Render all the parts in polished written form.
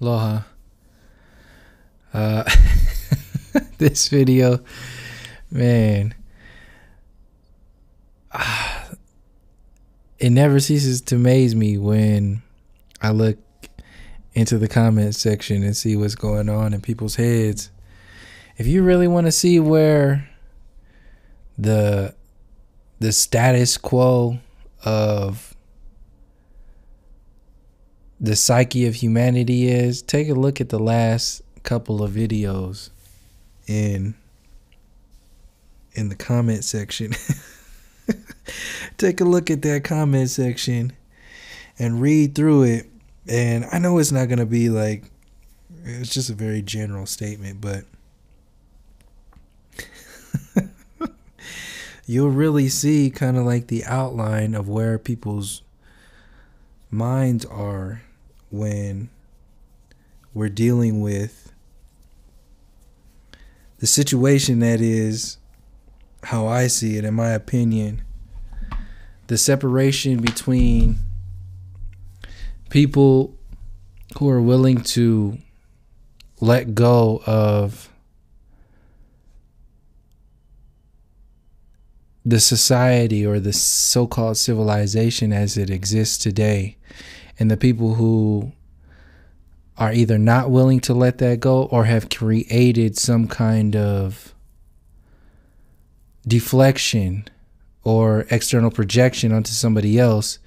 Aloha. Uh, this video, man, it never ceases to amaze me when I look into the comment section and see what's going on in people's heads. If you really want to see where the status quo of the psyche of humanity is, take a look at the last couple of videos in the comment section. Take a look at that comment section and read through it. And I know it's not going to be like, it's just a very general statement, but you'll really see kind of like the outline of where people's minds are when we're dealing with the situation that is, how I see it, in my opinion, the separation between people who are willing to let go of the society or the so-called civilization as it exists today, and the people who are either not willing to let that go or have created some kind of deflection or external projection onto somebody else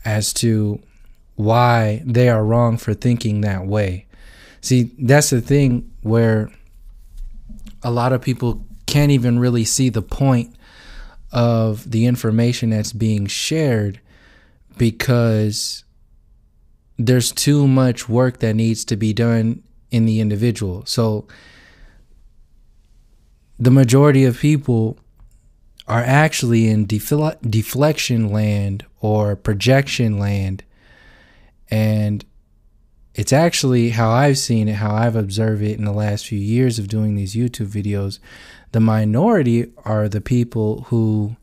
as to why they are wrong for thinking that way. See, that's the thing where a lot of people can't even really see the point of the information that's being shared, because there's too much work that needs to be done in the individual. So the majority of people are actually in deflection land or projection land. And it's actually how I've seen it, how I've observed it in the last few years of doing these YouTube videos. The minority are the people who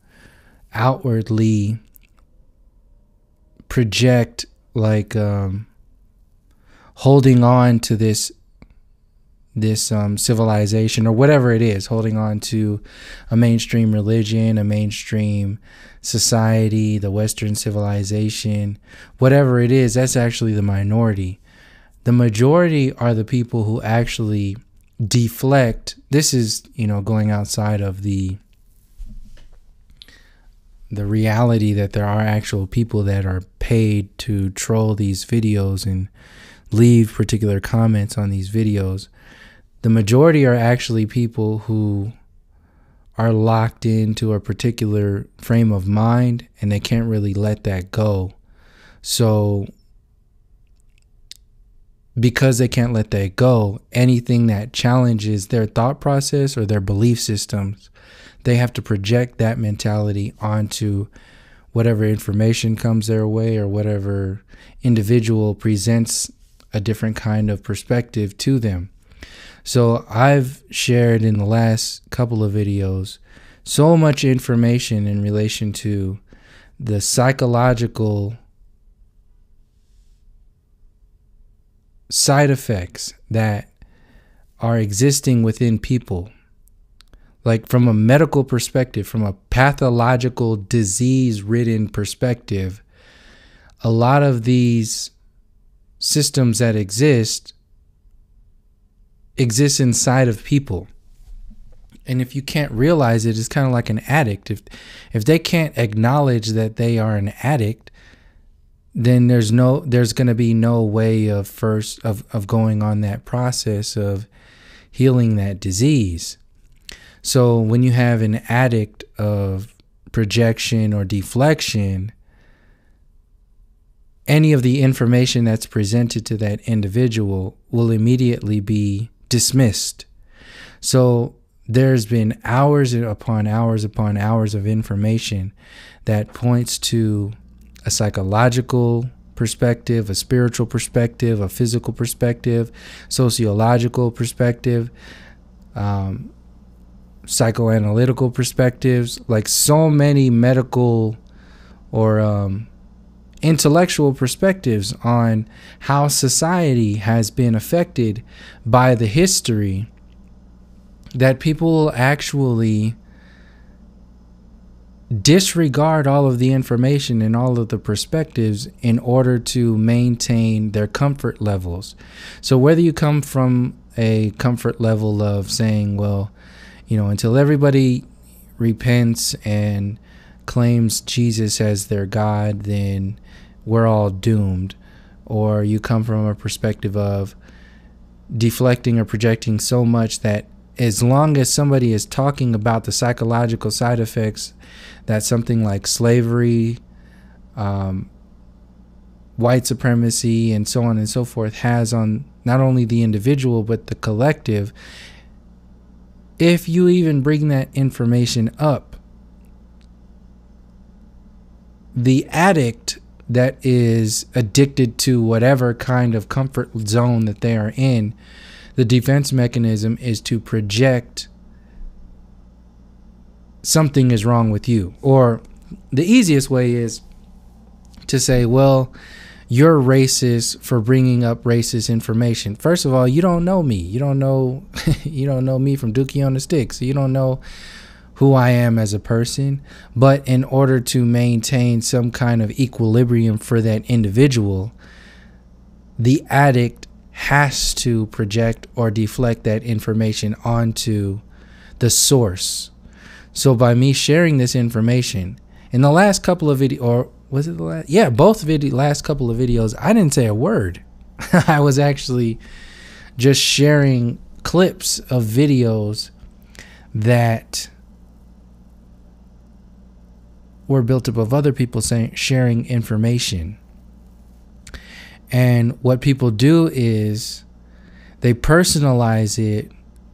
outwardly project, like holding on to this civilization or whatever it is, holding on to a mainstream religion, a mainstream society, the Western civilization, whatever it is. That's actually the minority. The majority are the people who actually deflect. This is, going outside of the reality that there are actual people that are paid to troll these videos and leave particular comments on these videos. The majority are actually people who are locked into a particular frame of mind and they can't really let that go. So because they can't let that go, anything that challenges their thought process or their belief systems, they have to project that mentality onto whatever information comes their way or whatever individual presents a different kind of perspective to them. So I've shared in the last couple of videos so much information in relation to the psychological side effects that are existing within people. Like from a medical perspective, from a pathological disease-ridden perspective, a lot of these systems that exist inside of people. And if you can't realize it, it's kind of like an addict. If they can't acknowledge that they are an addict, then there's going to be no way of going on that process of healing that disease. So when you have an addict of projection or deflection, any of the information that's presented to that individual will immediately be dismissed. So there's been hours upon hours upon hours of information that points to a psychological perspective, a spiritual perspective, a physical perspective, sociological perspective, psychoanalytical perspectives, like so many medical or intellectual perspectives on how society has been affected by the history, that people will actually disregard all of the information and all of the perspectives in order to maintain their comfort levels. So whether you come from a comfort level of saying, well, until everybody repents and claims Jesus as their God, then we're all doomed. Or you come from a perspective of deflecting or projecting so much that as long as somebody is talking about the psychological side effects that something like slavery, white supremacy, and so on and so forth has on not only the individual but the collective, if you even bring that information up, the addict that is addicted to whatever kind of comfort zone that they are in, the defense mechanism is to project something is wrong with you. Or the easiest way is to say, well, you're racist for bringing up racist information. First of all, you don't know me. You don't know me from Dookie on the Stick. So you don't know who I am as a person. But in order to maintain some kind of equilibrium for that individual, the addict has to project or deflect that information onto the source. So by me sharing this information in the last couple of videos, or was it the last? Yeah, last couple of videos, I didn't say a word. I was actually just sharing clips of videos that were built up of other people sharing information. And what people do is they personalize it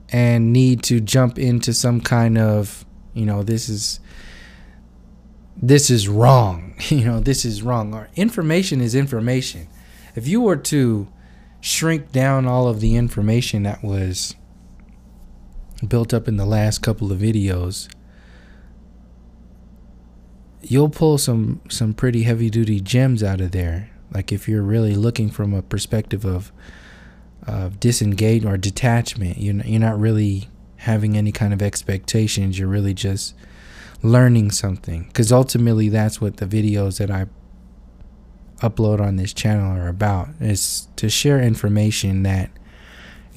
and need to jump into some kind of, this is wrong. This is wrong. Or information is information. If you were to shrink down all of the information that was built up in the last couple of videos, you'll pull some pretty heavy duty gems out of there. Like if you're really looking from a perspective of disengagement or detachment, you're not really having any kind of expectations. You're really just learning something, because ultimately that's what the videos that I upload on this channel are about, is to share information that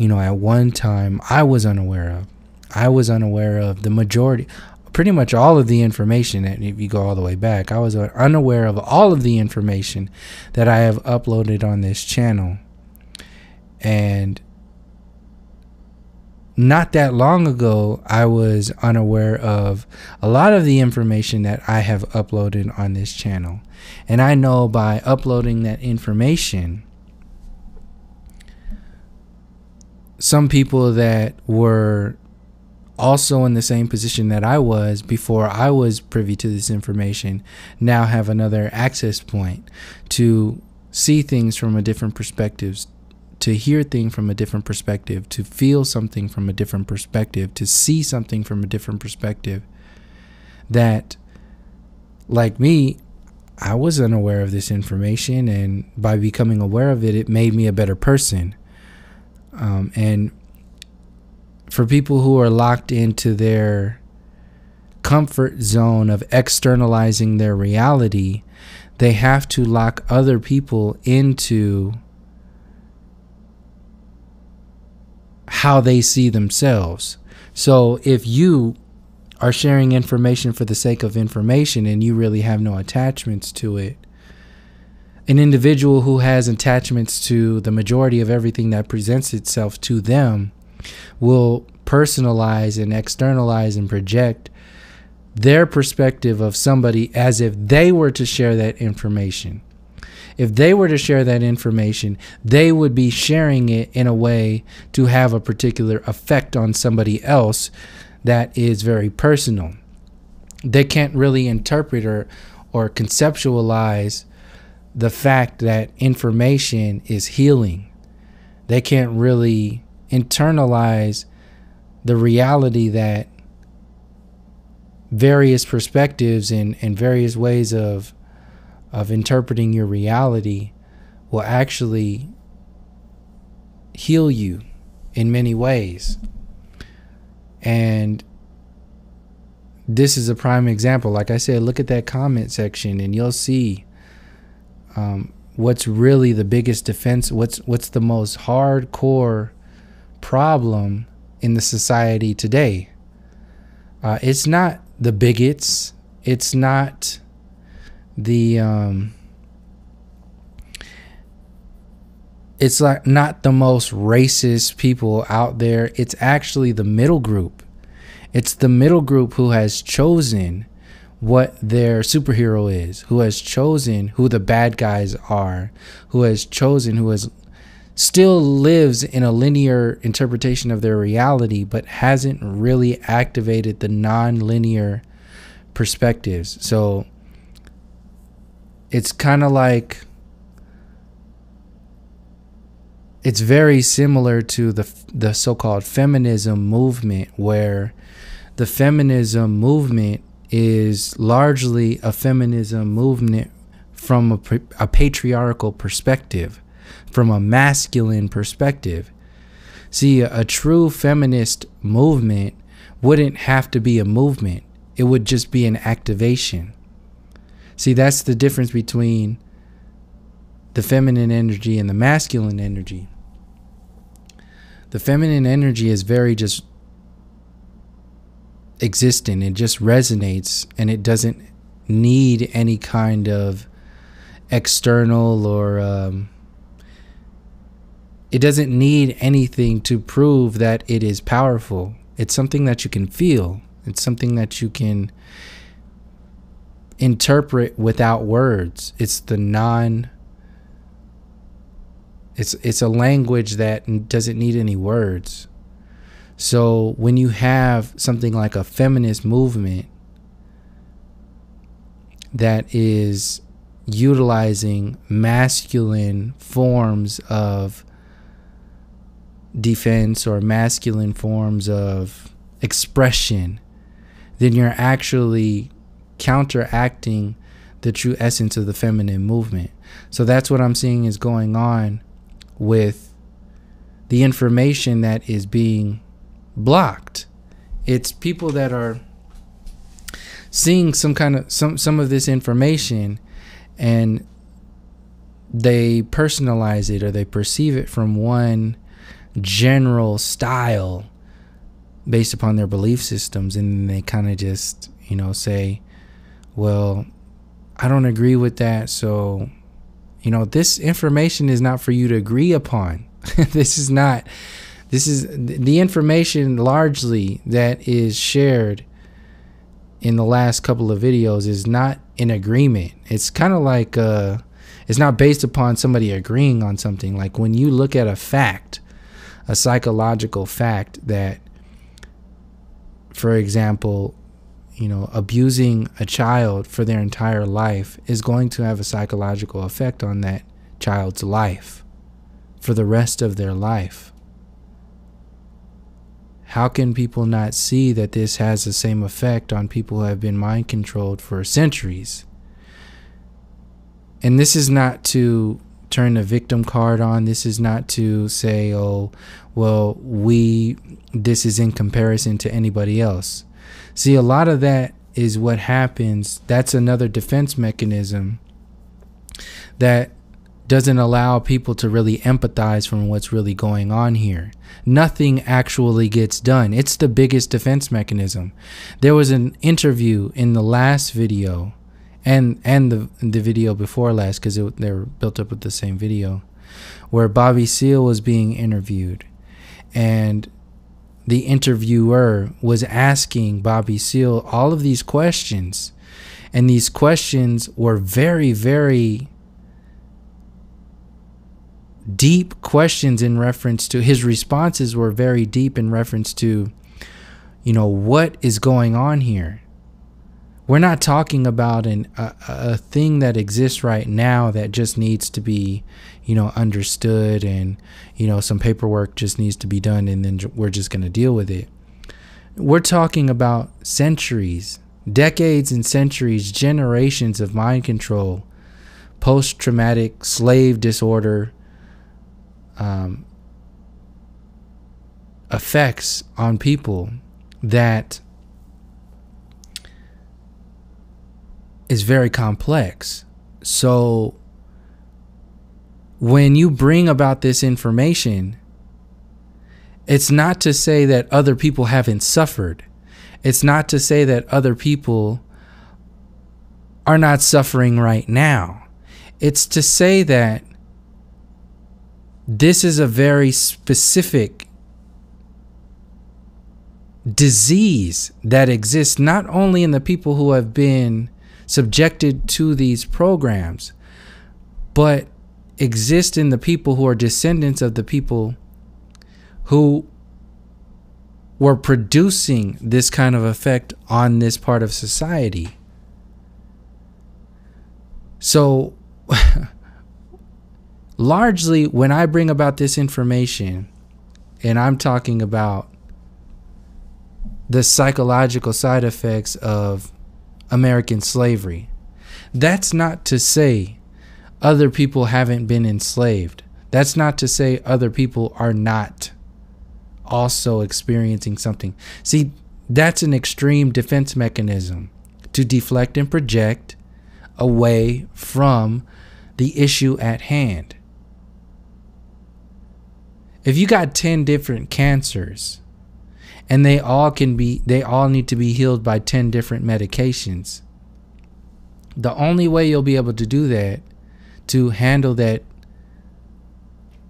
at one time I was unaware of. I was unaware of the majority, pretty much all of the information. That if you go all the way back, I was unaware of all of the information that I have uploaded on this channel. And not that long ago, I was unaware of a lot of the information that I have uploaded on this channel. And I know by uploading that information, some people that were also in the same position that I was before I was privy to this information now have another access point to see things from a different perspective, to hear things from a different perspective, to feel something from a different perspective, to see something from a different perspective. That, like me, I was unaware of this information, and by becoming aware of it, it made me a better person. And for people who are locked into their comfort zone of externalizing their reality, they have to lock other people into how they see themselves. So if you are sharing information for the sake of information and you really have no attachments to it, an individual who has attachments to the majority of everything that presents itself to them will personalize and externalize and project their perspective of somebody as if they were to share that information. If they were to share that information, they would be sharing it in a way to have a particular effect on somebody else that is very personal. They can't really interpret or conceptualize the fact that information is healing. They can't really internalize the reality that various perspectives and various ways of of interpreting your reality will actually heal you in many ways. And this is a prime example. Like I said, look at that comment section and you'll see what's really the biggest defense, what's the most hardcore problem in the society today. It's not the bigots. It's not the it's like not the most racist people out there. It's actually the middle group. It's the middle group who has chosen what their superhero is, who has chosen who the bad guys are, who has chosen, who has still lives in a linear interpretation of their reality, but hasn't really activated the non-linear perspectives. So it's kind of like, it's very similar to the so-called feminism movement, where the feminism movement is largely a feminism movement from a patriarchal perspective, from a masculine perspective. See, a true feminist movement wouldn't have to be a movement. It would just be an activation. See, that's the difference between the feminine energy and the masculine energy. The feminine energy is very just existent. It just resonates, and it doesn't need any kind of external or it doesn't need anything to prove that it is powerful. It's something that you can feel. It's something that you can interpret without words. It's it's a language that doesn't need any words. So when you have something like a feminist movement that is utilizing masculine forms of defense or masculine forms of expression, then you're actually counteracting the true essence of the feminine movement. So that's what I'm seeing is going on with the information that is being blocked. It's people that are seeing some of this information, and they personalize it, or they perceive it from one general style based upon their belief systems, and then they kind of just, say, well, I don't agree with that, so this information is not for you to agree upon. This is the information largely that is shared in the last couple of videos is not in agreement. It's kind of like it's not based upon somebody agreeing on something. Like when you look at a fact, a psychological fact that, for example, abusing a child for their entire life is going to have a psychological effect on that child's life for the rest of their life. How can people not see that this has the same effect on people who have been mind controlled for centuries? And this is not to turn the victim card on. This is not to say, oh, well, this is in comparison to anybody else. See, a lot of that is what happens. That's another defense mechanism that doesn't allow people to really empathize from what's really going on here. Nothing actually gets done. It's the biggest defense mechanism. There was an interview in the last video and the video before last, because they were built up with the same video, where Bobby Seale was being interviewed, and the interviewer was asking Bobby Seale all of these questions, and these questions were very, very deep questions in reference to his responses were very deep in reference to, what is going on here. We're not talking about a thing that exists right now that just needs to be, understood, and, some paperwork just needs to be done, and then we're just going to deal with it. We're talking about centuries, decades and centuries, generations of mind control post-traumatic slave disorder effects on people that is very complex. So when you bring about this information, it's not to say that other people haven't suffered. It's not to say that other people are not suffering right now. It's to say that this is a very specific disease that exists not only in the people who have been subjected to these programs, but exist in the people who are descendants of the people who were producing this kind of effect on this part of society. So largely when I bring about this information, and I'm talking about the psychological side effects of American slavery, that's not to say other people haven't been enslaved. That's not to say other people are not also experiencing something. See, that's an extreme defense mechanism to deflect and project away from the issue at hand. If you got 10 different cancers and they all need to be healed by 10 different medications, the only way you'll be able to do that, to handle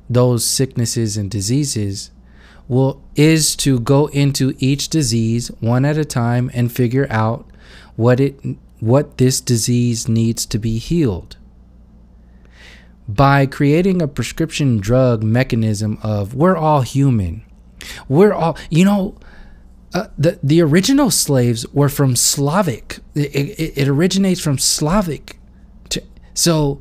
those sicknesses and diseases, is to go into each disease one at a time and figure out what this disease needs to be healed. By creating a prescription drug mechanism of we're all human, we're all, the original slaves were from Slavic. It originates from Slavic. So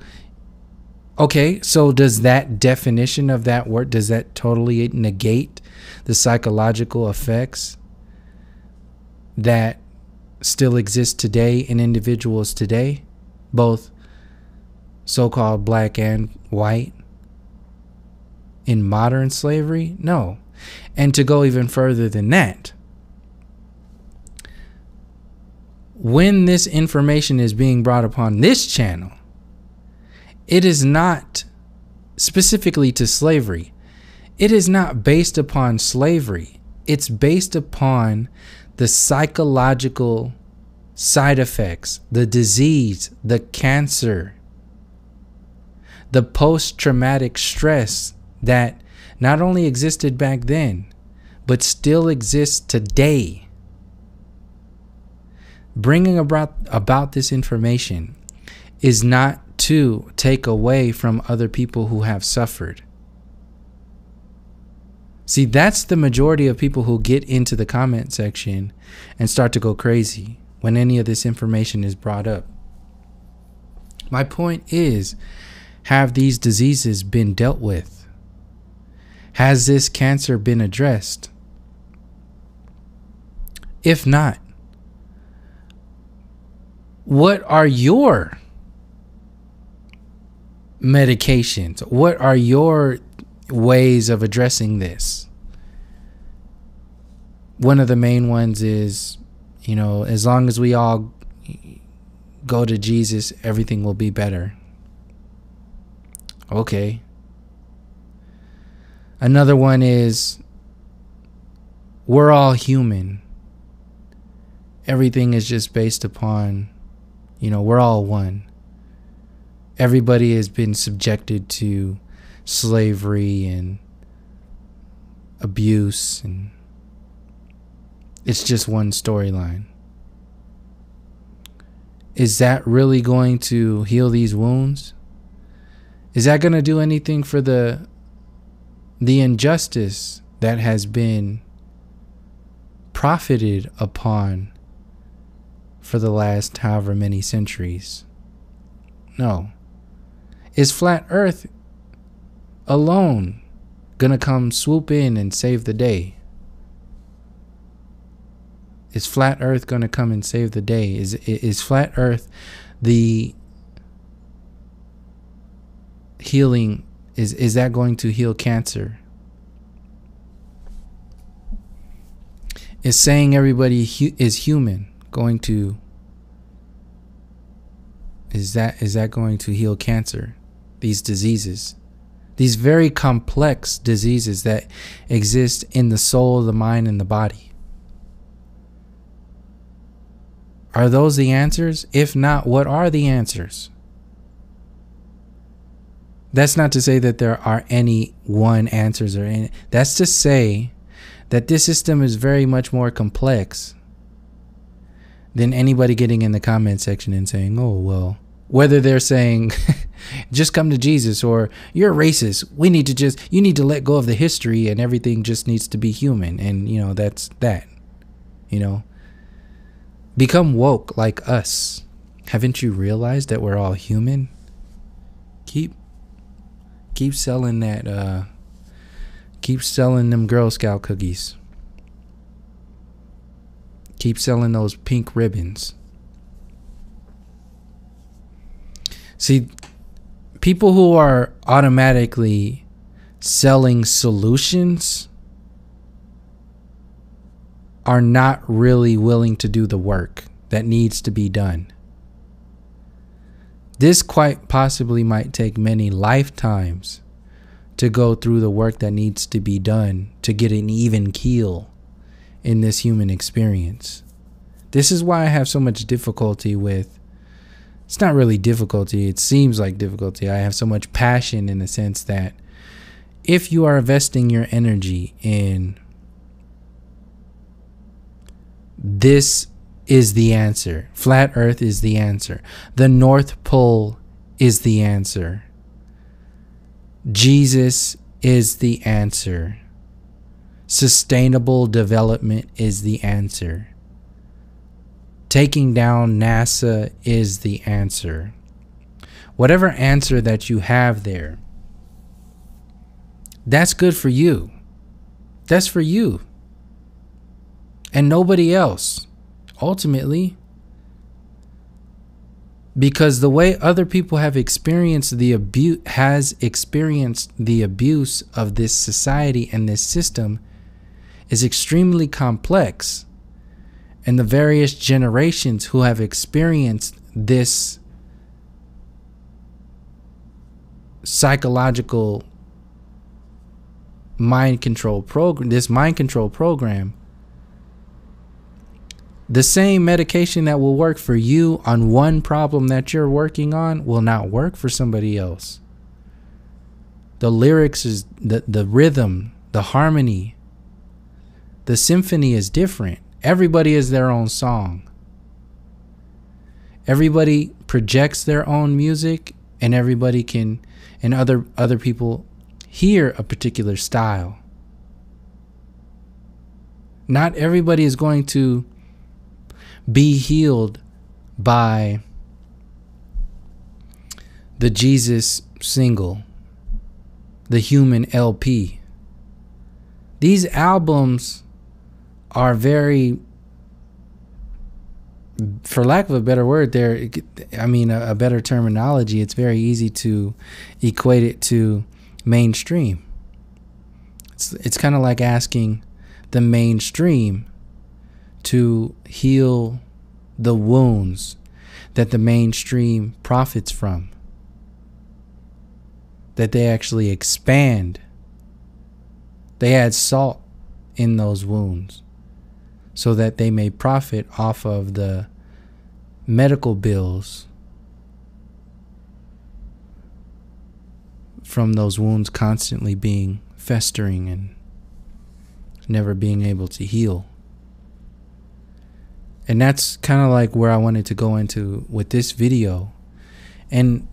does that definition of that word, does that totally negate the psychological effects that still exist today in individuals today, both so-called black and white, in modern slavery? No. And to go even further than that, when this information is being brought upon this channel, it is not specifically to slavery. It is not based upon slavery. It's based upon the psychological side effects, the disease, the cancer, the post-traumatic stress that not only existed back then, but still exists today. Bringing about this information is not to take away from other people who have suffered. See, that's the majority of people who get into the comment section and start to go crazy when any of this information is brought up. My point is, have these diseases been dealt with? Has this cancer been addressed? If not, what are your medications? What are your ways of addressing this? One of the main ones is, as long as we all go to Jesus, everything will be better. Okay. Another one is, we're all human. Everything is just based upon, we're all one. Everybody has been subjected to slavery and abuse, and it's just one storyline. Is that really going to heal these wounds? Is that going to do anything for the injustice that has been profited upon for the last however many centuries? No. Is flat earth alone gonna come swoop in and save the day? Is flat earth gonna come and save the day? Is flat earth the healing, is that going to heal cancer? Is saying everybody is human going to, is that going to heal cancer? These diseases, these very complex diseases that exist in the soul, the mind, and the body. Are those the answers? If not, what are the answers? That's not to say that there are any one answers or any. That's to say that this system is very much more complex than anybody getting in the comment section and saying, oh, well, whether they're saying just come to Jesus or you're racist. You need to let go of the history and everything just needs to be human. And, you know, that's that, you know, become woke like us. Haven't you realized that we're all human? Keep selling that, keep selling them Girl Scout cookies. Keep selling those pink ribbons. See, people who are automatically selling solutions are not really willing to do the work that needs to be done. This quite possibly might take many lifetimes to go through the work that needs to be done to get an even keel in this human experience. This is why I have so much difficulty with, it's not really difficulty, it seems like difficulty. I have so much passion in the sense that if you are investing your energy in this is the answer, flat earth is the answer, the North Pole is the answer, Jesus is the answer, sustainable development is the answer, taking down NASA is the answer. Whatever answer that you have there, that's good for you. That's for you. And nobody else, ultimately. Because the way other people have experienced the abuse, of this society and this system is extremely complex. And the various generations who have experienced this psychological mind control program, the same medication that will work for you on one problem that you're working on will not work for somebody else. The lyrics is the rhythm, the harmony, the symphony is different. Everybody is their own song. Everybody projects their own music, and everybody can, and other people hear a particular style. Not everybody is going to be healed by the Jesus single, the Human LP. These albums are very, for lack of a better word, a better terminology, it's very easy to equate it to mainstream. It's kind of like asking the mainstream to heal the wounds that the mainstream profits from, that they actually expand. They add salt in those wounds so that they may profit off of the medical bills from those wounds constantly being festering and never being able to heal. And that's kind of like where I wanted to go into with this video. And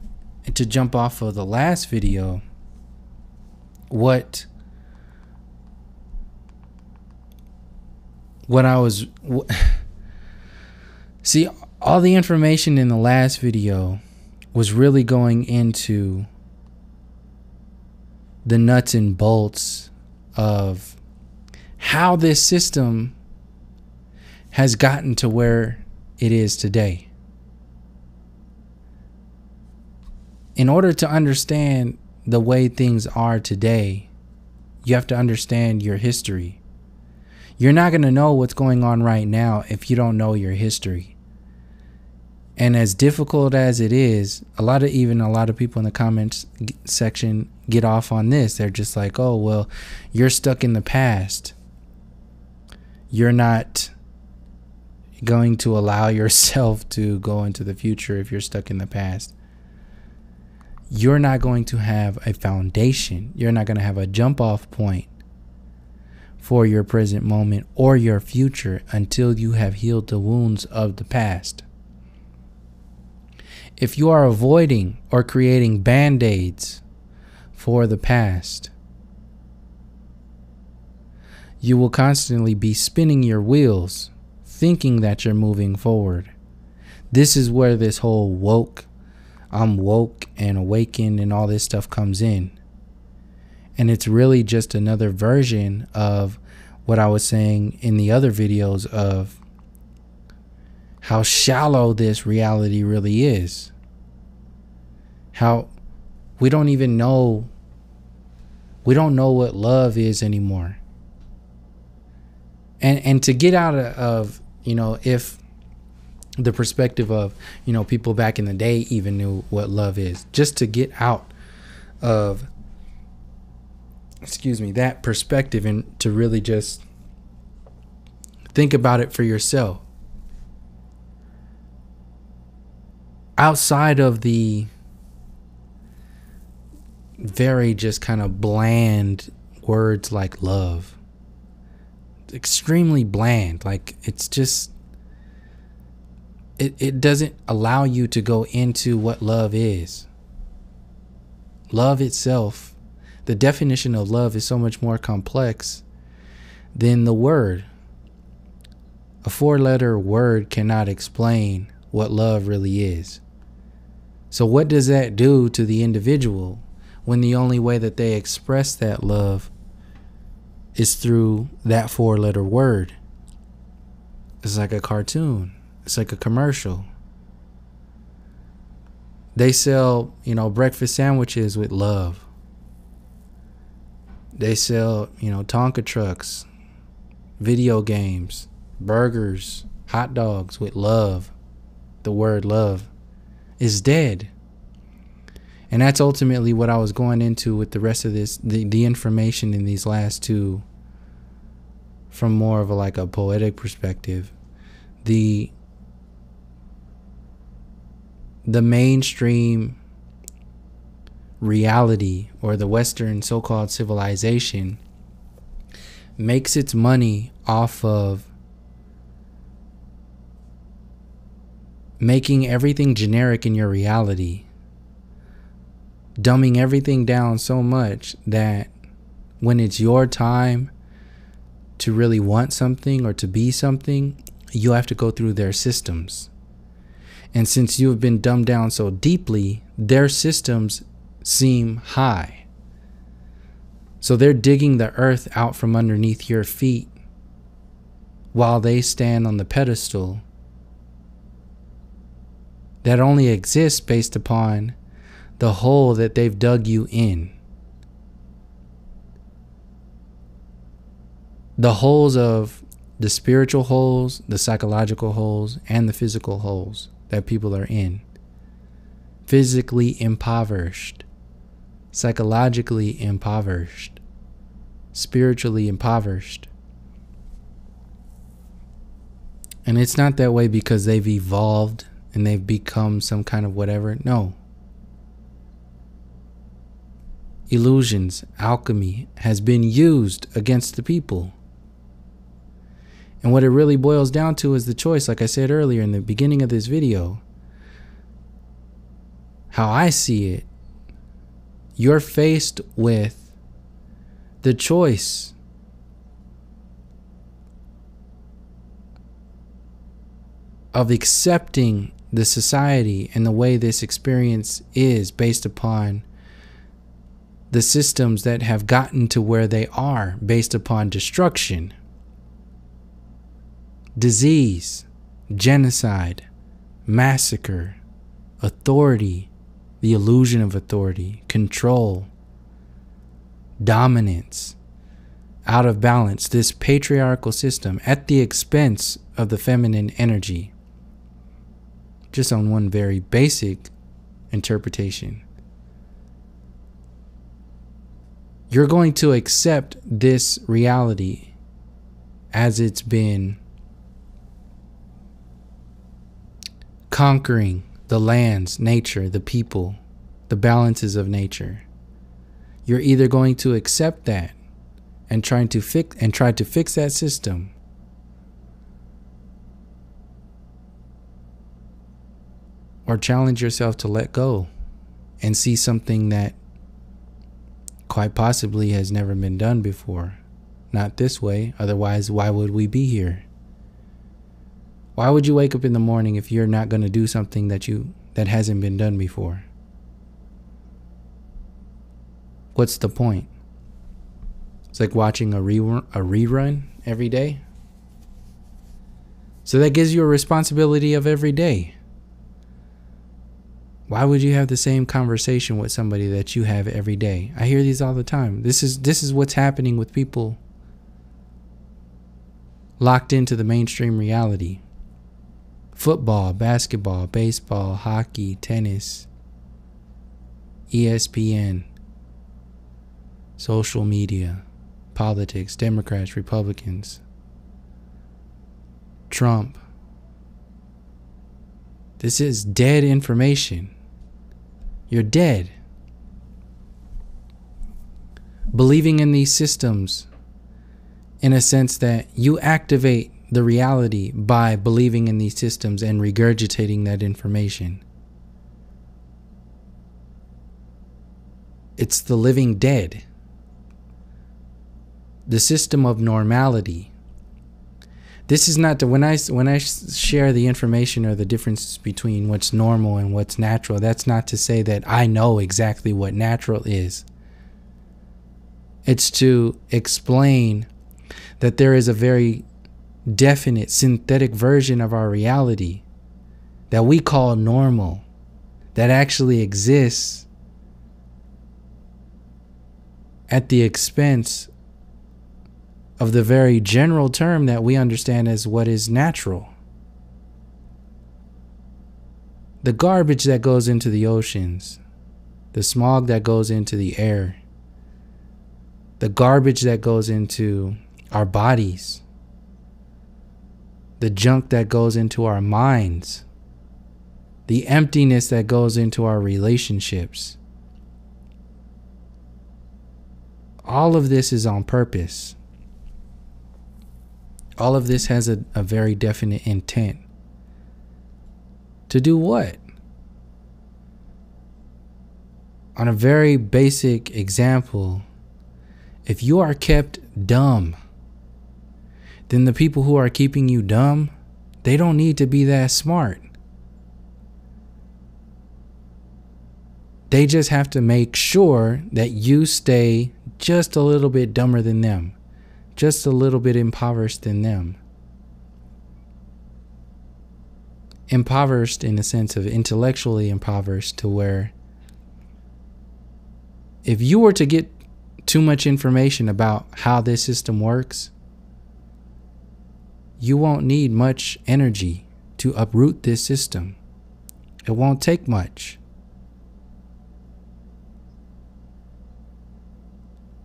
to jump off of the last video, see, all the information in the last video was really going into the nuts and bolts of how this system has gotten to where it is today. In order to understand the way things are today, you have to understand your history. You're not going to know what's going on right now if you don't know your history. And as difficult as it is, a lot of people in the comments section get off on this. They're just like, oh, well, you're stuck in the past. You're not going to allow yourself to go into the future if you're stuck in the past. You're not going to have a foundation. You're not going to have a jump off point for your present moment or your future until you have healed the wounds of the past. If you are avoiding or creating band-aids for the past, you will constantly be spinning your wheels, thinking that you're moving forward. This is where this whole I'm woke and awakened and all this stuff comes in. And it's really just another version of what I was saying in the other videos of how shallow this reality really is. How we don't know what love is anymore. And to get out of, if the perspective of, people back in the day even knew what love is, just to get out of, that perspective and to really just think about it for yourself. Outside of the very just kind of bland words like love, extremely bland, like it's just, it doesn't allow you to go into what love is. Love itself, the definition of love is so much more complex than the word. A 4-letter word cannot explain what love really is. So what does that do to the individual when the only way that they express that love is through that 4-letter word? It's like a cartoon. It's like a commercial. They sell, breakfast sandwiches with love. They sell, Tonka trucks, video games, burgers, hot dogs with love. The word love is dead. And that's ultimately what I was going into with the rest of this, the information in these last two, from more of a poetic perspective. The mainstream reality, or the Western so-called civilization, makes its money off of making everything generic in your reality, dumbing everything down so much that when it's your time to really want something or to be something, you have to go through their systems. And since you have been dumbed down so deeply, their systems seem high. So they're digging the earth out from underneath your feet while they stand on the pedestal that only exists based upon the hole that they've dug you in. The holes of the spiritual holes, the psychological holes, and the physical holes that people are in. Physically impoverished, psychologically impoverished, spiritually impoverished. And it's not that way because they've evolved and they've become some kind of whatever. No. Illusions, alchemy has been used against the people. And what it really boils down to is the choice, like I said earlier in the beginning of this video. How I see it, you're faced with the choice of accepting the society and the way this experience is based upon the systems that have gotten to where they are based upon destruction, disease, genocide, massacre, authority, the illusion of authority, control, dominance, out of balance, this patriarchal system at the expense of the feminine energy. Just on one very basic interpretation. You're going to accept this reality as it's been conquering the lands, nature, the people, the balances of nature. You're either going to accept that and try to fix that system, or challenge yourself to let go and see something that quite possibly has never been done before. Not this way. Otherwise, why would we be here? Why would you wake up in the morning if you're not going to do something that hasn't been done before? What's the point? It's like watching a rerun every day. So that gives you a responsibility of every day. Why would you have the same conversation with somebody that you have every day? I hear these all the time. This is what's happening with people locked into the mainstream reality. Football, basketball, baseball, hockey, tennis, ESPN, social media, politics, Democrats, Republicans, Trump. This is dead information. You're dead. Believing in these systems in a sense that you activate the reality by believing in these systems and regurgitating that information. It's the living dead. The system of normality. This is not when I share the information or the differences between what's normal and what's natural. That's not to say that I know exactly what natural is. It's to explain that there is a very definite synthetic version of our reality that we call normal, that actually exists at the expense of the very general term that we understand as what is natural. The garbage that goes into the oceans, the smog that goes into the air, the garbage that goes into our bodies, the junk that goes into our minds, the emptiness that goes into our relationships. All of this is on purpose. All of this has a very definite intent. To do what? On a very basic example, if you are kept dumb, then the people who are keeping you dumb, they don't need to be that smart. They just have to make sure that you stay just a little bit dumber than them, just a little bit impoverished than them. Impoverished in the sense of intellectually impoverished, to where if you were to get too much information about how this system works, you won't need much energy to uproot this system. It won't take much.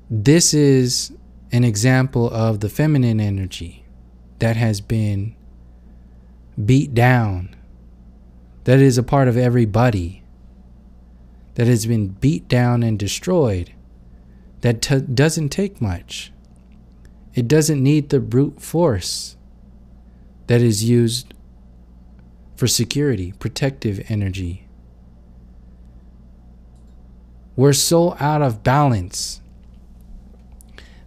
This is an example of the feminine energy that has been beat down, that is a part of everybody, that has been beat down and destroyed, that doesn't take much. It doesn't need the brute force that is used for security, protective energy. We're so out of balance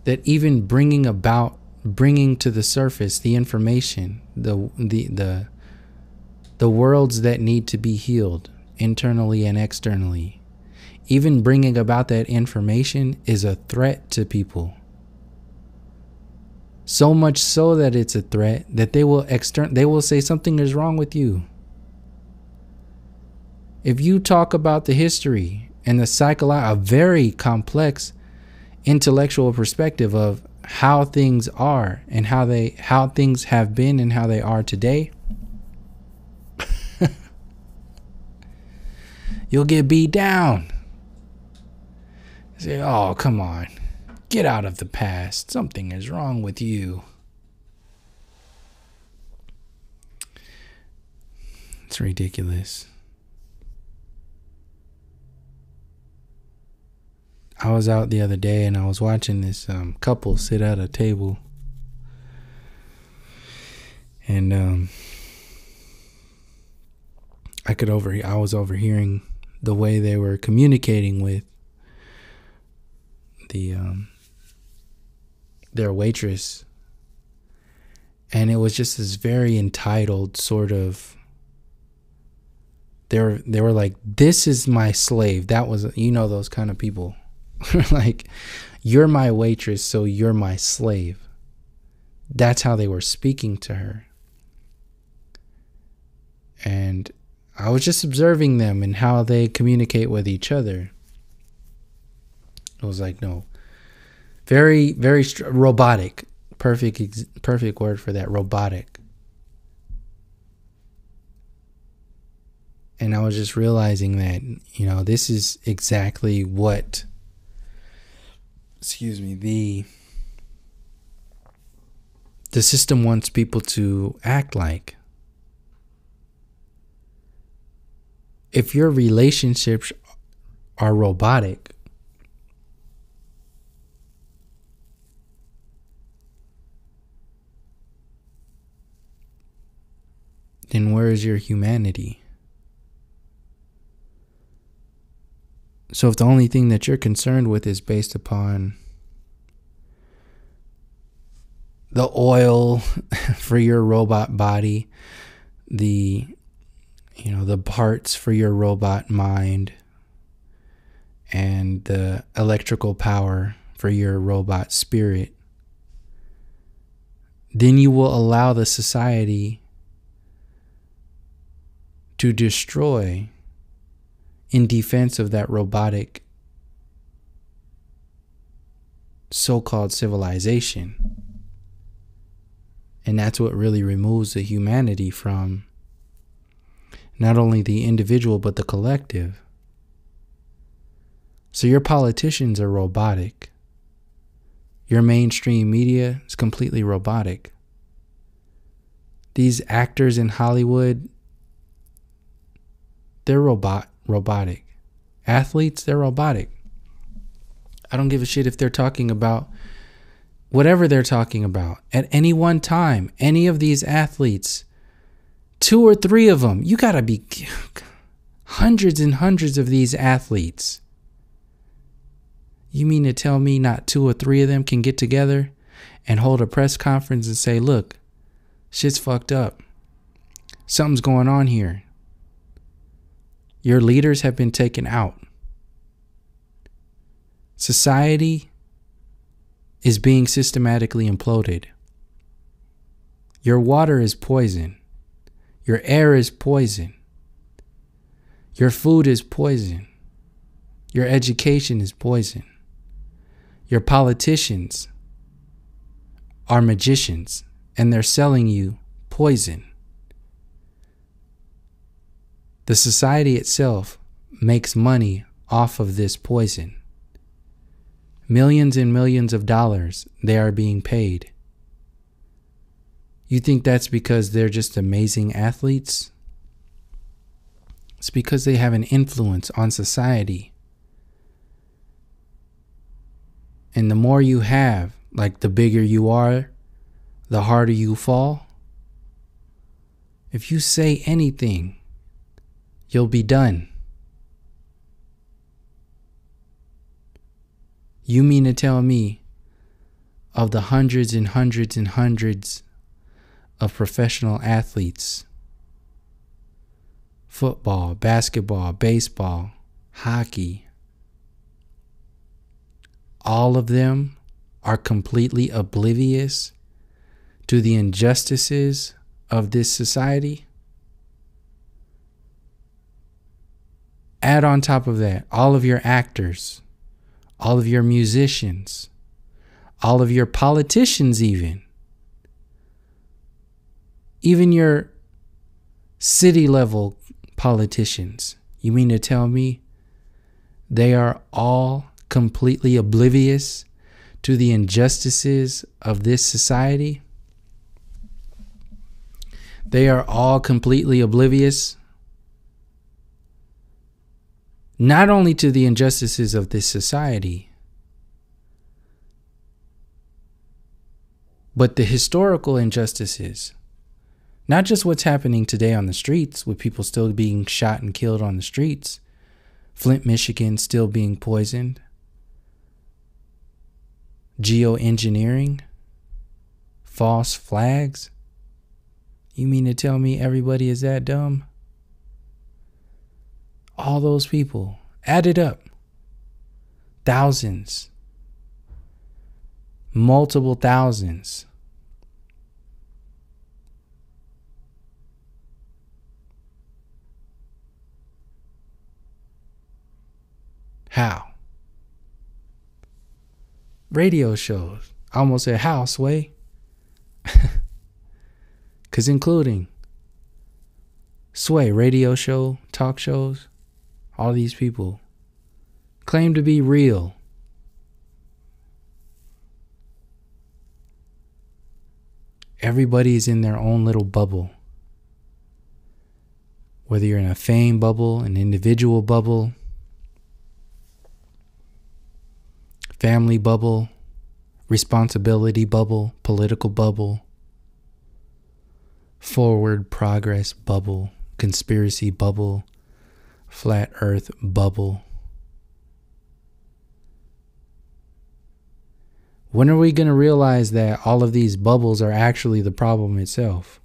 that even bringing to the surface the information, the worlds that need to be healed internally and externally, even bringing about that information is a threat to people. So much so that it's a threat that they will say something is wrong with you. If you talk about the history and the a very complex intellectual perspective of how things are and how things have been and how they are today, you'll get beat down. Say, oh, come on. Get out of the past. Something is wrong with you. It's ridiculous. I was out the other day and I was watching this couple sit at a table. And I was overhearing the way they were communicating with their waitress. And it was just this very entitled sort of, they were like, this is my slave. That was, those kind of people. Like, you're my waitress, so you're my slave. That's how they were speaking to her. And I was just observing them and how they communicate with each other. I was like, no, very, very robotic. Perfect word for that, robotic. And I was just realizing that, this is exactly what, the system wants people to act like. If your relationships are robotic, then where is your humanity? So if the only thing that you're concerned with is based upon the oil for your robot body, the parts for your robot mind, and the electrical power for your robot spirit, then you will allow the society to destroy in defense of that robotic so-called civilization. And that's what really removes the humanity from not only the individual, but the collective. So your politicians are robotic. Your mainstream media is completely robotic. These actors in Hollywood, they're robotic. Athletes, they're robotic. I don't give a shit if they're talking about whatever they're talking about. At any one time, any of these athletes, 2 or 3 of them, you gotta be hundreds and hundreds of these athletes. You mean to tell me not 2 or 3 of them can get together and hold a press conference and say, look, shit's fucked up. Something's going on here. Your leaders have been taken out. Society is being systematically imploded. Your water is poison. Your air is poison. Your food is poison. Your education is poison. Your politicians are magicians and they're selling you poison. The society itself makes money off of this poison. Millions and millions of dollars they are being paid. You think that's because they're just amazing athletes? It's because they have an influence on society. And the more you have, like the bigger you are, the harder you fall. If you say anything, you'll be done. You mean to tell me of the hundreds and hundreds and hundreds of professional athletes, football, basketball, baseball, hockey, all of them are completely oblivious to the injustices of this society? Add on top of that, all of your actors, all of your musicians, all of your politicians, even your city level politicians. You mean to tell me they are all completely oblivious to the injustices of this society? They are all completely oblivious not only to the injustices of this society, but the historical injustices. Not just what's happening today on the streets, with people still being shot and killed on the streets. Flint, Michigan still being poisoned. Geoengineering. False flags. You mean to tell me everybody is that dumb? All those people, added up. Thousands. Multiple thousands. How? Radio shows. I almost said how, Sway. Because including Sway, radio show, talk shows, all these people claim to be real. Everybody's in their own little bubble. Whether you're in a fame bubble, an individual bubble, family bubble, responsibility bubble, political bubble, forward progress bubble, conspiracy bubble, flat earth bubble. When are we going to realize that all of these bubbles are actually the problem itself?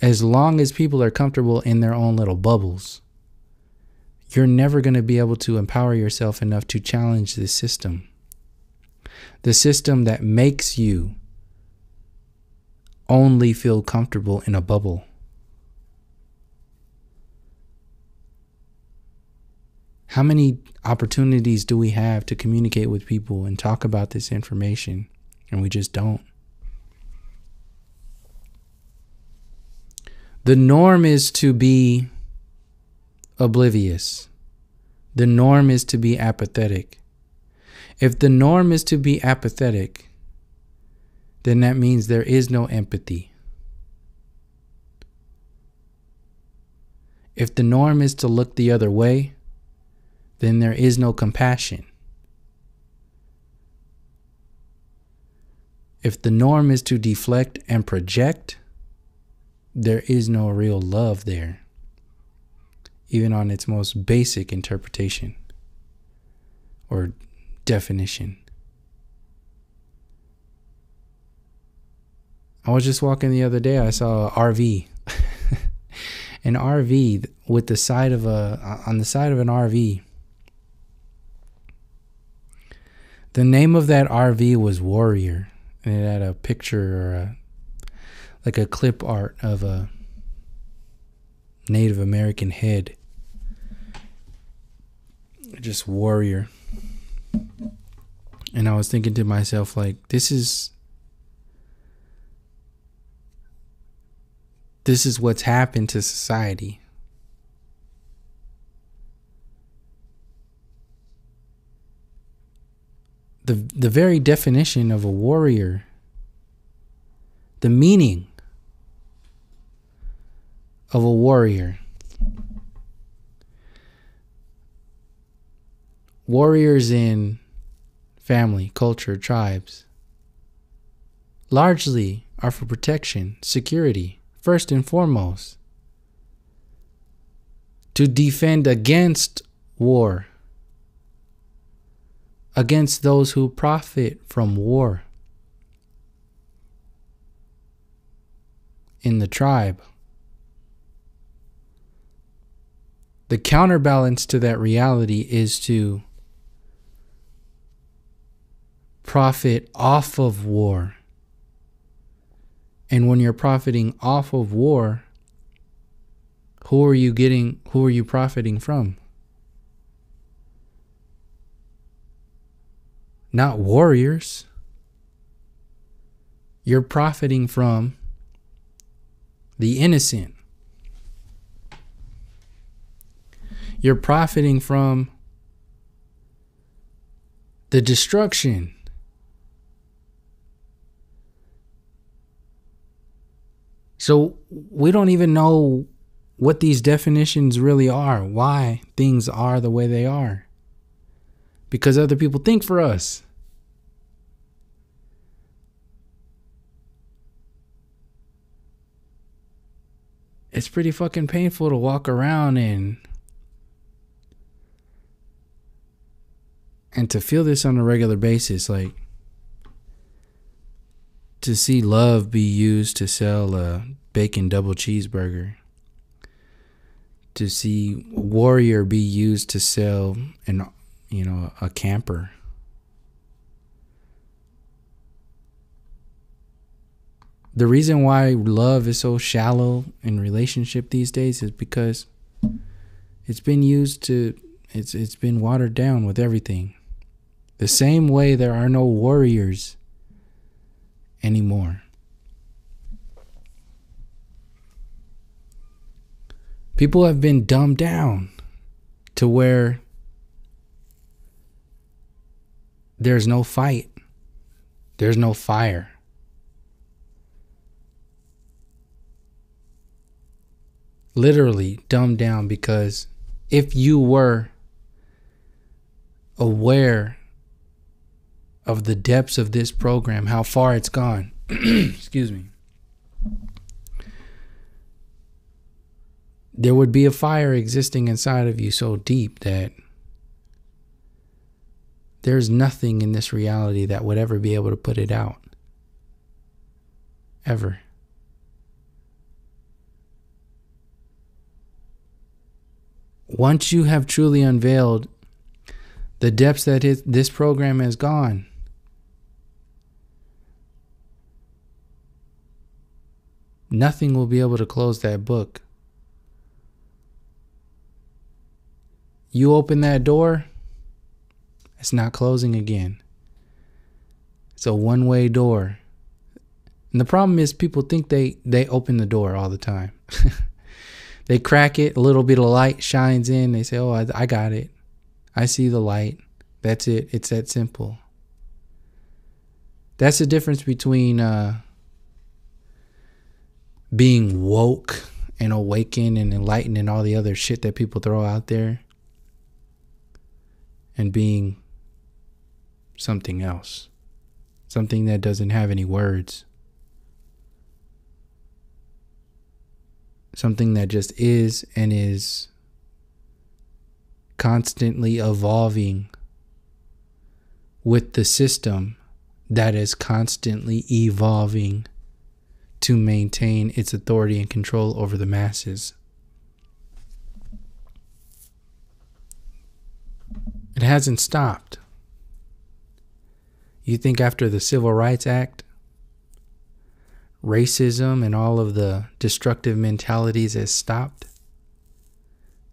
As long as people are comfortable in their own little bubbles, you're never going to be able to empower yourself enough to challenge this system. The system that makes you only feel comfortable in a bubble. How many opportunities do we have to communicate with people and talk about this information, and we just don't? The norm is to be oblivious. The norm is to be apathetic. If the norm is to be apathetic, then that means there is no empathy. If the norm is to look the other way, then there is no compassion. If the norm is to deflect and project, there is no real love there, even on its most basic interpretation or definition. I was just walking the other day, I saw an RV. An RV with the side of on the side of an RV. The name of that RV was Warrior, and it had a picture or like a clip art of a Native American head. Just Warrior. And I was thinking to myself, like, this is what's happened to society. The very definition of a warrior, the meaning of a warrior. Warriors in family, culture, tribes largely are for protection, security, first and foremost. To defend against war, against those who profit from war in the tribe. The counterbalance to that reality is to profit off of war. And when you're profiting off of war, who are you profiting from? not warriors. You're profiting from the innocent. You're profiting from the destruction. So we don't even know what these definitions really are, why things are the way they are. Because other people think for us. It's pretty fucking painful to walk around and to feel this on a regular basis, like to see love be used to sell a bacon double cheeseburger, to see warrior be used to sell a camper. The reason why love is so shallow in relationship these days is because it's been it's been watered down with everything. The same way there are no warriors anymore. People have been dumbed down to where there's no fight. There's no fire. Literally dumbed down, because if you were aware of the depths of this program, how far it's gone, excuse me, there would be a fire existing inside of you so deep that there's nothing in this reality that would ever be able to put it out. Ever. Once you have truly unveiled the depths that this program has gone, nothing will be able to close that book. You open that door, it's not closing again. It's a one-way door. And the problem is, people think they open the door all the time. They crack it, a little bit of light shines in. They say, oh, I got it. I see the light. That's it. It's that simple. That's the difference between being woke and awakened and enlightened and all the other shit that people throw out there, and being something else. Something that doesn't have any words. Something that just is, and is constantly evolving with the system that is constantly evolving to maintain its authority and control over the masses. It hasn't stopped. You think after the Civil Rights Act, racism and all of the destructive mentalities has stopped?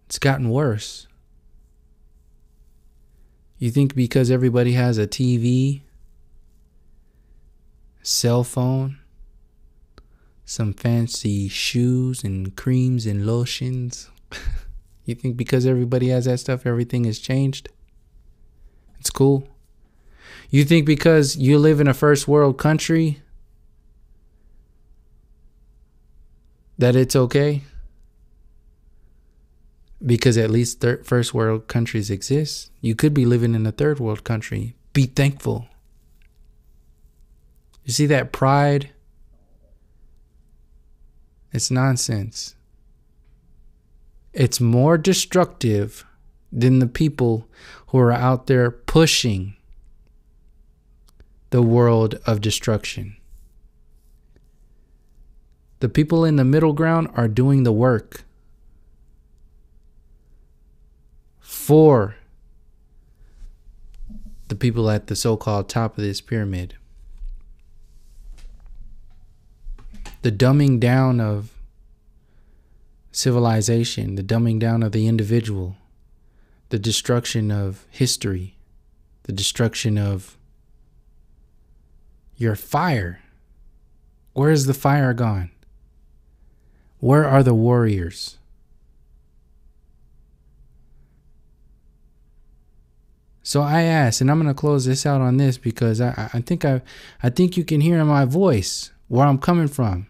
It's gotten worse. You think because everybody has a TV, cell phone, some fancy shoes and creams and lotions, you think because everybody has that stuff, everything has changed? It's cool. You think because you live in a first world country that it's okay? Because at least first world countries exist. You could be living in a third world country. Be thankful. You see that pride? It's nonsense. It's more destructive than the people who are out there pushing the world of destruction. The people in the middle ground are doing the work for the people at the so-called top of this pyramid. The dumbing down of civilization, the dumbing down of the individual, the destruction of history, the destruction of Your fire. Where is the fire gone? Where are the warriors? So I asked, and I'm going to close this out on this because I think you can hear in my voice where I'm coming from.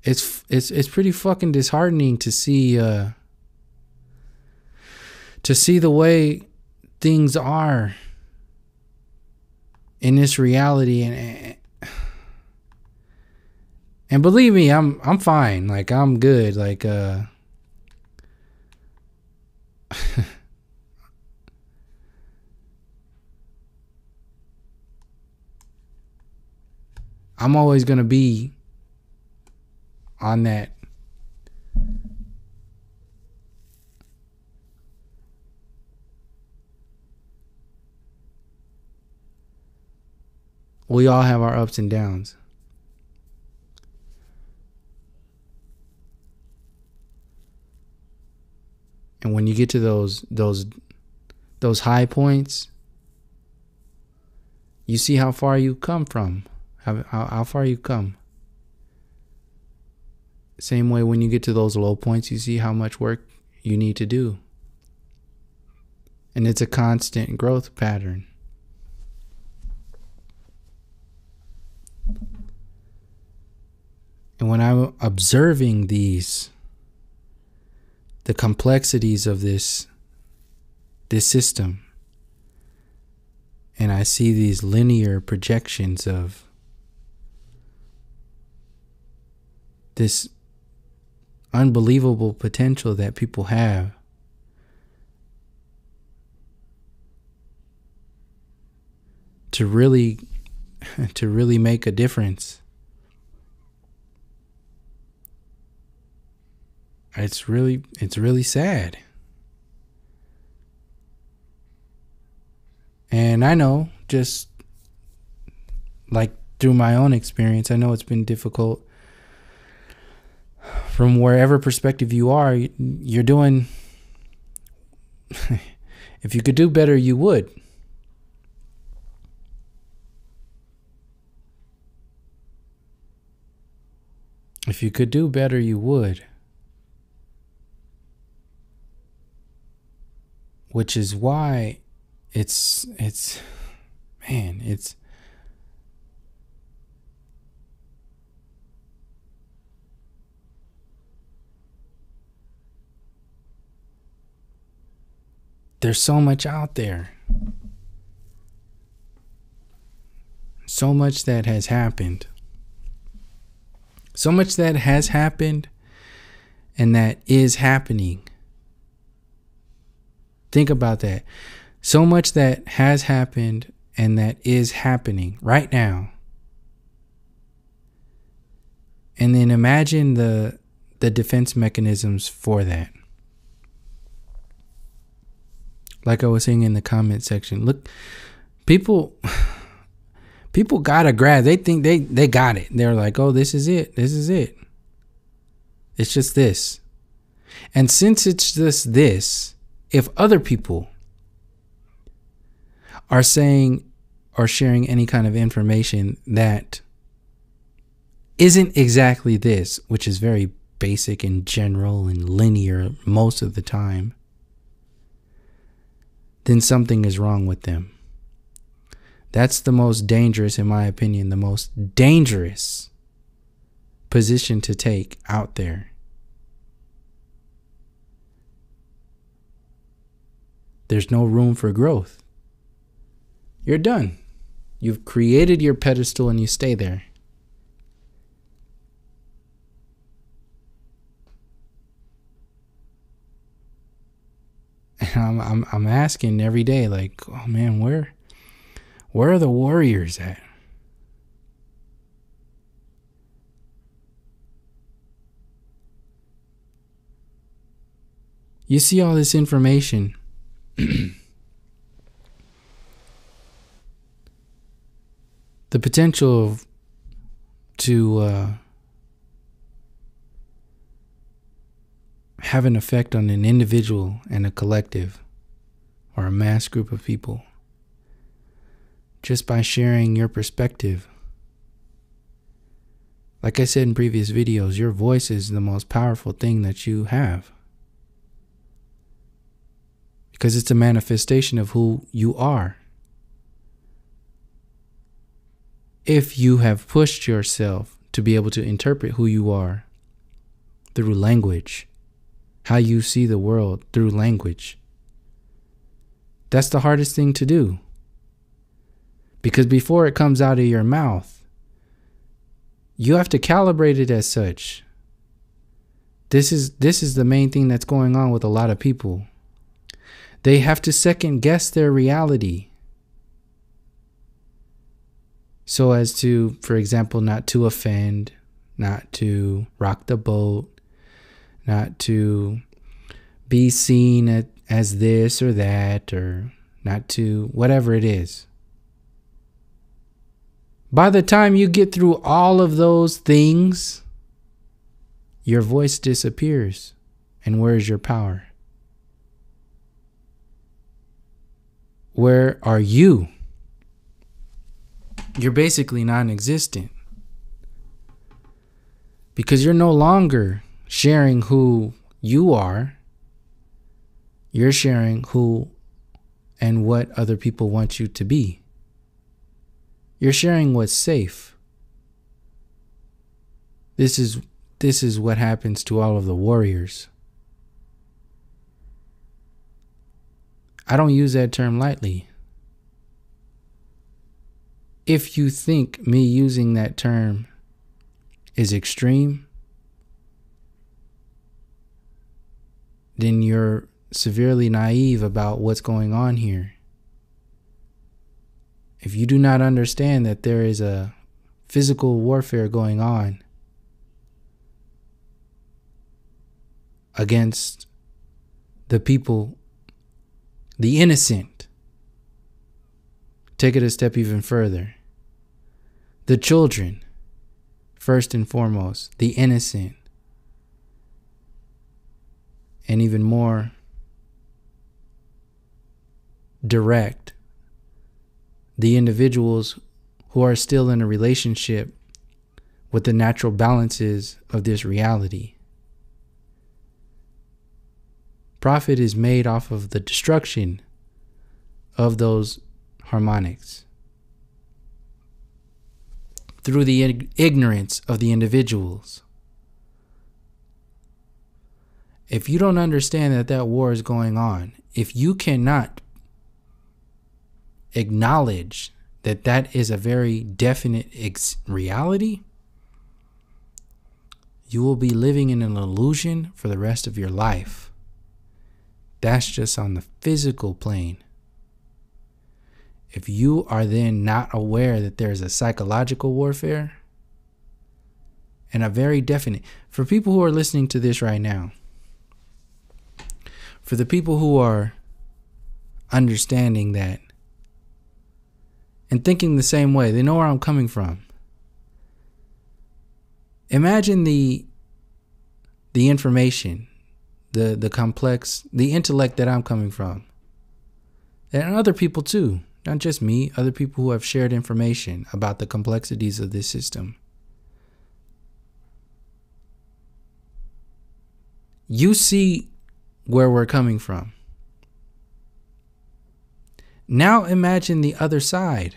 It's pretty fucking disheartening to see the way things are in this reality, and believe me, I'm fine. Like, I'm good. Like, I'm always gonna be on that. We all have our ups and downs. And when you get to those high points, you see how far you come from, how far you come. Same way when you get to those low points, you see how much work you need to do. And it's a constant growth pattern. And when I'm observing the complexities of this system, and I see these linear projections of this unbelievable potential that people have, to really make a difference. It's really sad. And I know, just like through my own experience, I know it's been difficult. From wherever perspective you are, you're doing, if you could do better, you would. If you could do better, you would. Which is why it's there's so much out there. So much that has happened. So much that has happened and that is happening. Think about that. So much that has happened and that is happening right now. And then imagine the defense mechanisms for that. Like I was saying in the comment section, look, people gotta grab. They think they got it. They're like, oh, this is it. This is it. It's just this. And since it's just this, if other people are saying or sharing any kind of information that isn't exactly this, which is very basic and general and linear most of the time, then something is wrong with them. That's the most dangerous, in my opinion, the most dangerous position to take out there. There's no room for growth. You're done. You've created your pedestal and you stay there. And I'm asking every day, like, oh man, where are the warriors at? You see all this information. The potential to have an effect on an individual and a collective or a mass group of people just by sharing your perspective. Like I said in previous videos, your voice is the most powerful thing that you have, because it's a manifestation of who you are. If you have pushed yourself to be able to interpret who you are through language, how you see the world through language, that's the hardest thing to do. Because before it comes out of your mouth, you have to calibrate it as such. This is the main thing that's going on with a lot of people. They have to second guess their reality, so as to, for example, not to offend, not to rock the boat, not to be seen as this or that, or not to whatever it is. By the time you get through all of those things, your voice disappears. And where is your power? Where are you? You're basically non-existent, because you're no longer sharing who you are. You're sharing who and what other people want you to be. You're sharing what's safe. This is what happens to all of the warriors. I don't use that term lightly. If you think me using that term is extreme, then you're severely naive about what's going on here. If you do not understand that there is a physical warfare going on against the people, the innocent, take it a step even further. The children, first and foremost, the innocent, and even more direct, the individuals who are still in a relationship with the natural balances of this reality. Profit is made off of the destruction of those harmonics through the ignorance of the individuals. If you don't understand that that war is going on, if you cannot acknowledge that that is a very definite reality, you will be living in an illusion for the rest of your life. That's just on the physical plane. If you are then not aware that there is a psychological warfare and a very definite, for people who are listening to this right now, for the people who are understanding that and thinking the same way, they know where I'm coming from. Imagine the information, the complex, the intellect that I'm coming from, and other people too. Not just me, other people who have shared information about the complexities of this system. You see where we're coming from. Now imagine the other side.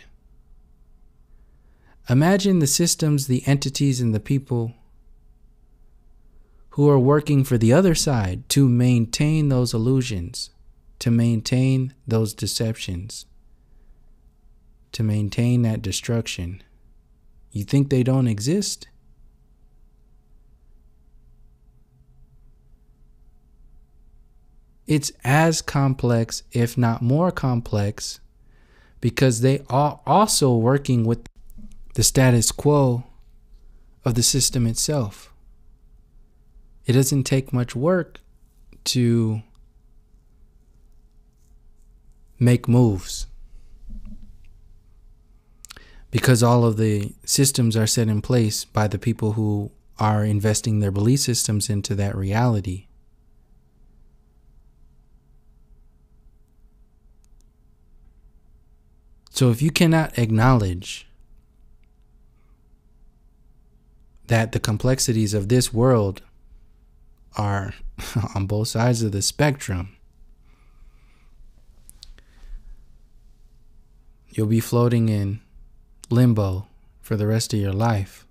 Imagine the systems, the entities, and the people who are working for the other side to maintain those illusions, to maintain those deceptions, to maintain that destruction. You think they don't exist? It's as complex, if not more complex, because they are also working with the status quo of the system itself. It doesn't take much work to make moves, because all of the systems are set in place by the people who are investing their belief systems into that reality. So if you cannot acknowledge that the complexities of this world are on both sides of the spectrum, you'll be floating in limbo for the rest of your life.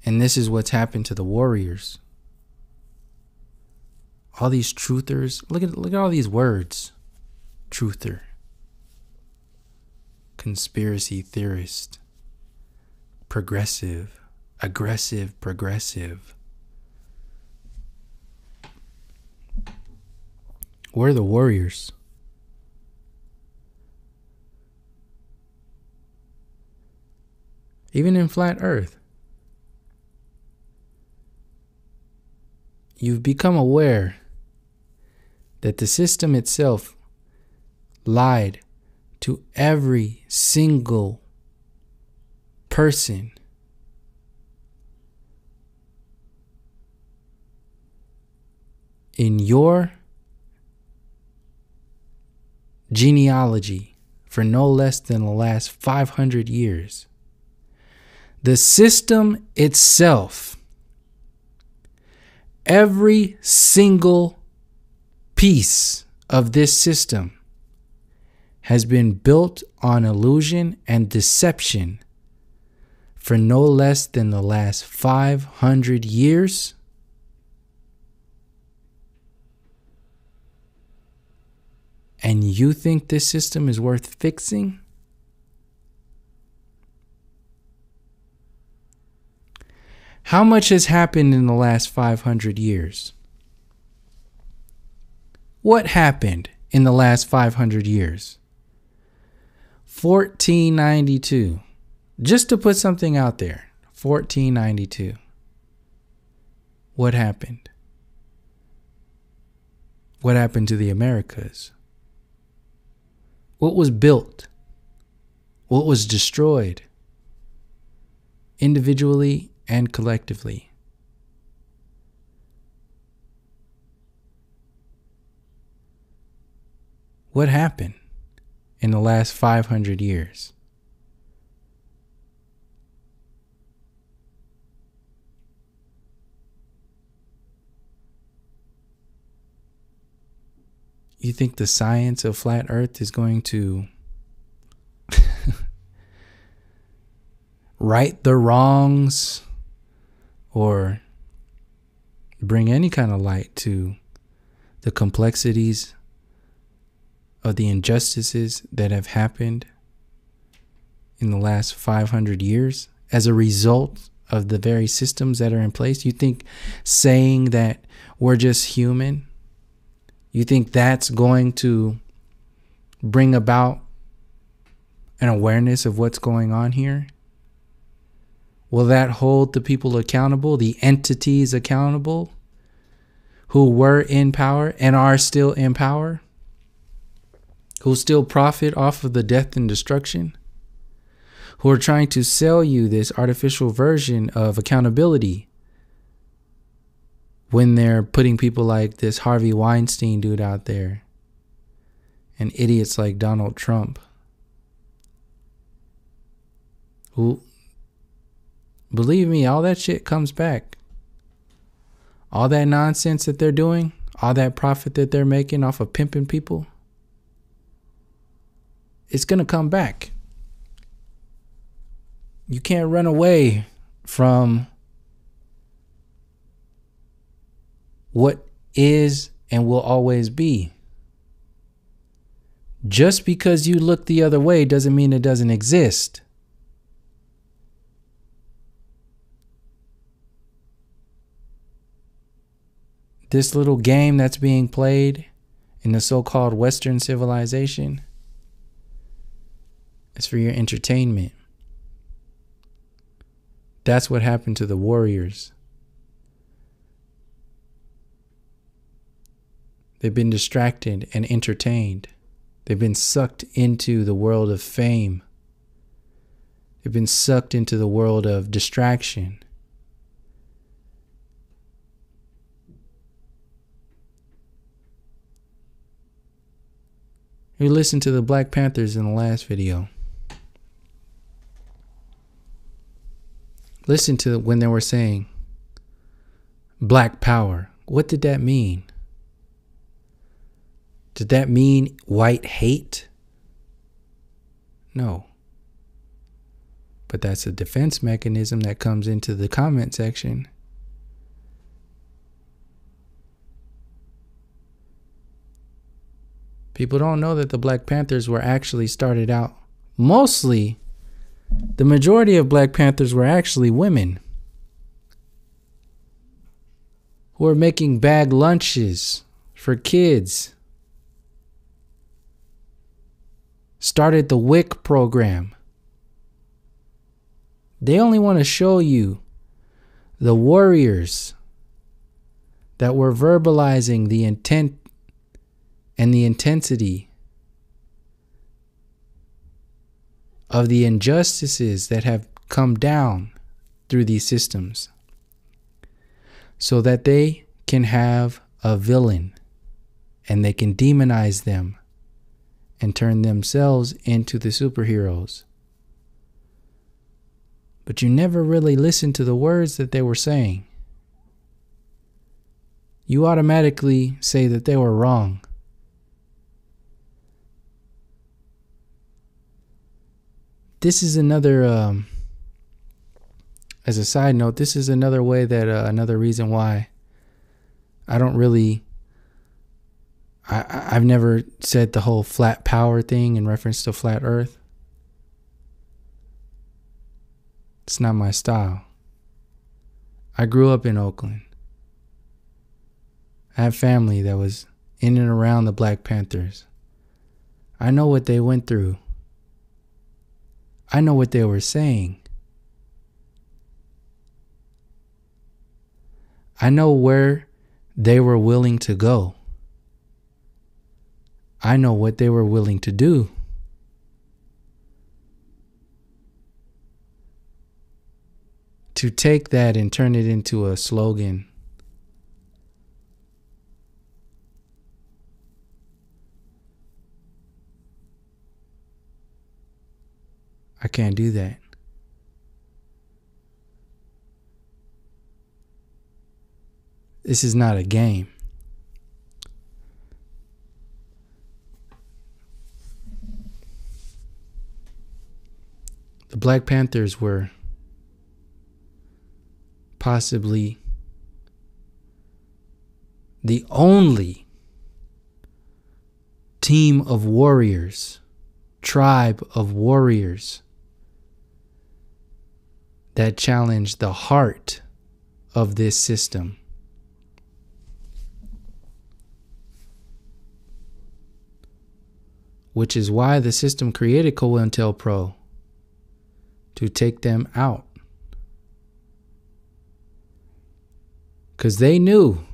And this is what's happened to the warriors. All these truthers, look at all these words. Truther, conspiracy theorist, progressive, aggressive, progressive. We're the warriors. Even in flat earth, you've become aware that the system itself lied to every single person in your genealogy for no less than the last 500 years. The system itself, every single piece of this system has been built on illusion and deception for no less than the last 500 years. And you think this system is worth fixing? How much has happened in the last 500 years? What happened in the last 500 years? 1492. Just to put something out there. 1492. What happened? What happened to the Americas? What was built? What was destroyed? Individually and collectively. What happened in the last 500 years? You think the science of flat earth is going to right the wrongs or bring any kind of light to the complexities of the injustices that have happened in the last 500 years as a result of the very systems that are in place? You think saying that we're just human, you think that's going to bring about an awareness of what's going on here? Will that hold the people accountable, the entities accountable, who were in power and are still in power, who still profit off of the death and destruction, who are trying to sell you this artificial version of accountability when they're putting people like this Harvey Weinstein dude out there and idiots like Donald Trump, who, believe me, all that shit comes back. All that nonsense that they're doing, all that profit that they're making off of pimping people, it's going to come back. You can't run away from what is and will always be. Just because you look the other way doesn't mean it doesn't exist. This little game that's being played in the so-called Western civilization is for your entertainment. That's what happened to the warriors. They've been distracted and entertained. They've been sucked into the world of fame. They've been sucked into the world of distraction. You listened to the Black Panthers in the last video. Listen to when they were saying Black Power. What did that mean? Did that mean white hate? No. But that's a defense mechanism that comes into the comment section. People don't know that the Black Panthers were actually started out, mostly, the majority of Black Panthers were actually women who were making bag lunches for kids. Started the WIC program. They only want to show you the warriors that were verbalizing the intent and the intensity of the injustices that have come down through these systems, so that they can have a villain and they can demonize them and turn themselves into the superheroes. But you never really listened to the words that they were saying. You automatically say that they were wrong. This is another, as a side note, this is another way that, another reason why I don't really, I've never said the whole flat power thing in reference to flat earth. It's not my style. I grew up in Oakland. I have family that was in and around the Black Panthers. I know what they went through. I know what they were saying. I know where they were willing to go. I know what they were willing to do. To take that and turn it into a slogan. I can't do that. This is not a game. The Black Panthers were possibly the only team of warriors, tribe of warriors that challenged the heart of this system. Which is why the system created COINTELPRO, to take them out. Because they knew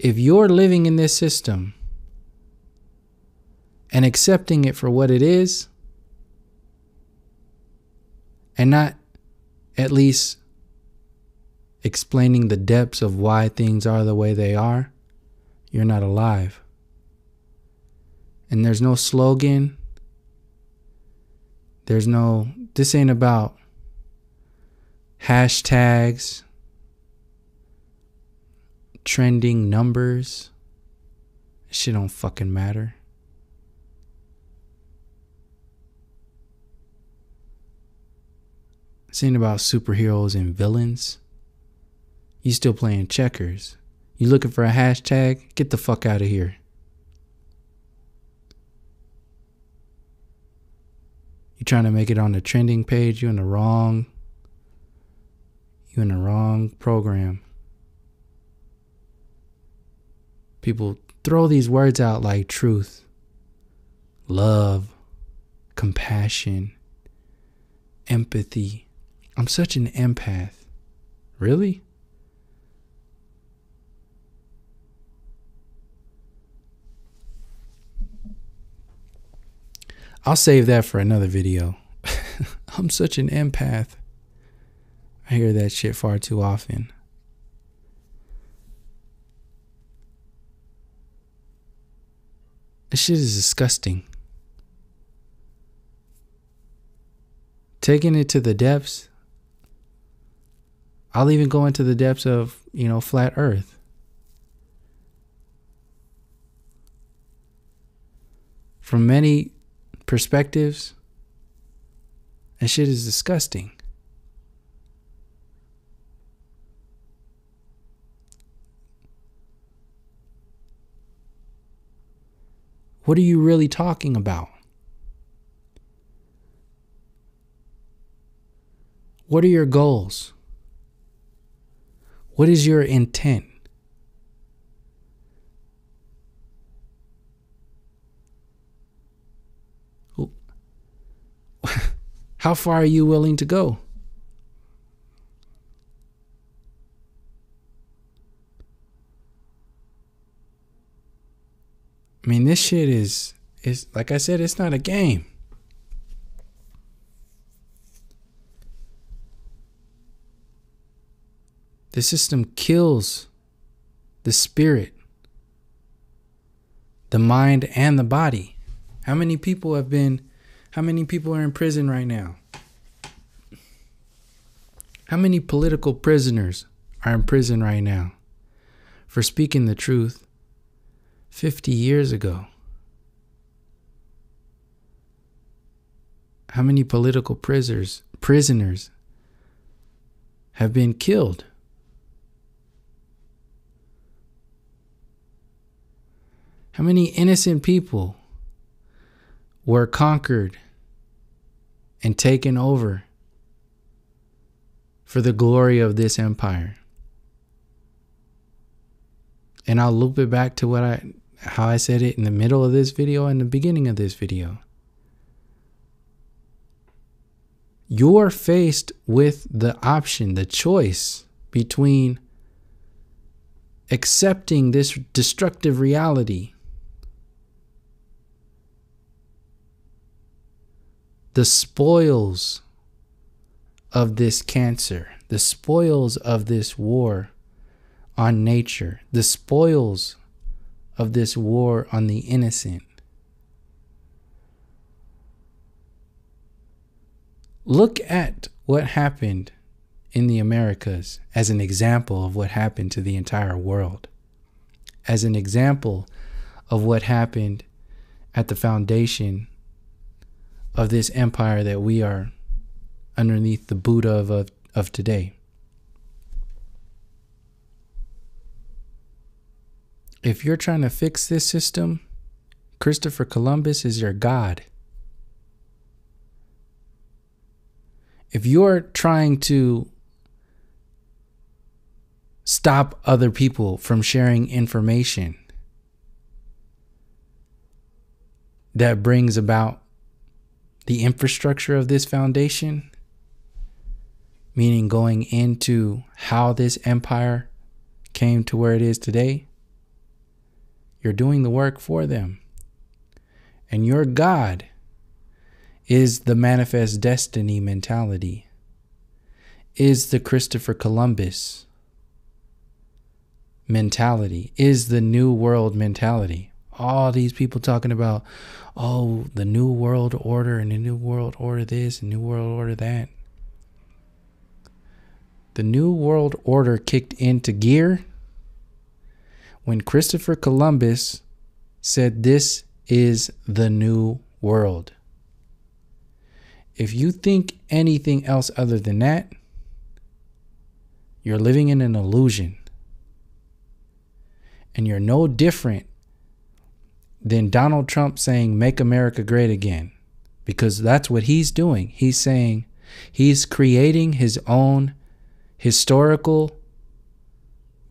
if you're living in this system and accepting it for what it is, and not at least explaining the depths of why things are the way they are, you're not alive. And there's no slogan. There's no, this ain't about hashtags, trending numbers. Shit don't fucking matter. This ain't about superheroes and villains. You still playing checkers. You looking for a hashtag? Get the fuck out of here. You trying to make it on the trending page? You in the wrong program. People throw these words out like truth, love, compassion, empathy. I'm such an empath. Really? I'll save that for another video. I'm such an empath. I hear that shit far too often. This shit is disgusting. Taking it to the depths, I'll even go into the depths of, flat earth. From many perspectives, that shit is disgusting. What are you really talking about? What are your goals? What is your intent? How far are you willing to go? I mean, this shit is like I said, it's not a game. The system kills the spirit, the mind, and the body. How many people are in prison right now? How many political prisoners are in prison right now for speaking the truth 50 years ago? How many political prisoners have been killed? How many innocent people were conquered and taken over for the glory of this empire? And I'll loop it back to how I said it in the middle of this video and the beginning of this video. You're faced with the option, the choice between accepting this destructive reality, the spoils of this cancer, the spoils of this war on nature, the spoils of this war on the innocent. Look at what happened in the Americas as an example of what happened to the entire world, as an example of what happened at the foundation of this empire that we are underneath the Buddha of today. If you're trying to fix this system, Christopher Columbus is your God. If you're trying to stop other people from sharing information that brings about the infrastructure of this foundation, meaning going into how this empire came to where it is today, you're doing the work for them. And your God is the manifest destiny mentality, is the Christopher Columbus mentality, is the New World mentality. All these people talking about, oh, the New World Order and the New World Order this and New World Order that. The New World Order kicked into gear when Christopher Columbus said this is the new world. If you think anything else other than that, you're living in an illusion. And you're no different than Donald Trump saying, "Make America great again." Because that's what he's doing. He's saying he's creating his own historical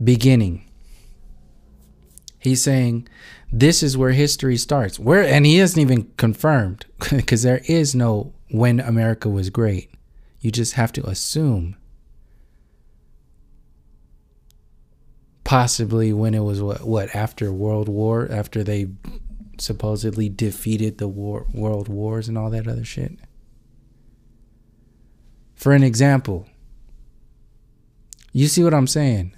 beginning. He's saying this is where history starts. And he hasn't even confirmed, because there is no when America was great. You just have to assume possibly when it was what after World War, after they supposedly defeated the world wars and all that other shit. For an example, you see what I'm saying?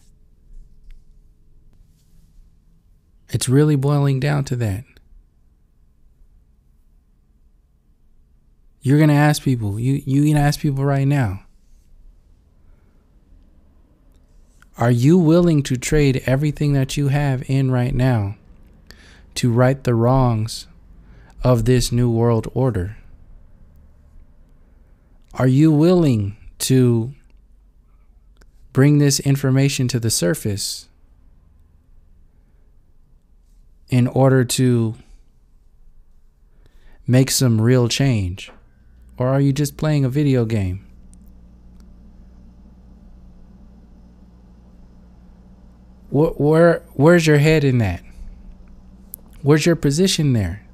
It's really boiling down to that. You're going to ask people, you going to ask people right now, are you willing to trade everything that you have in right now to right the wrongs of this new world order? Are you willing to bring this information to the surface in order to make some real change? Or are you just playing a video game? Where's your head in that? Where's your position there?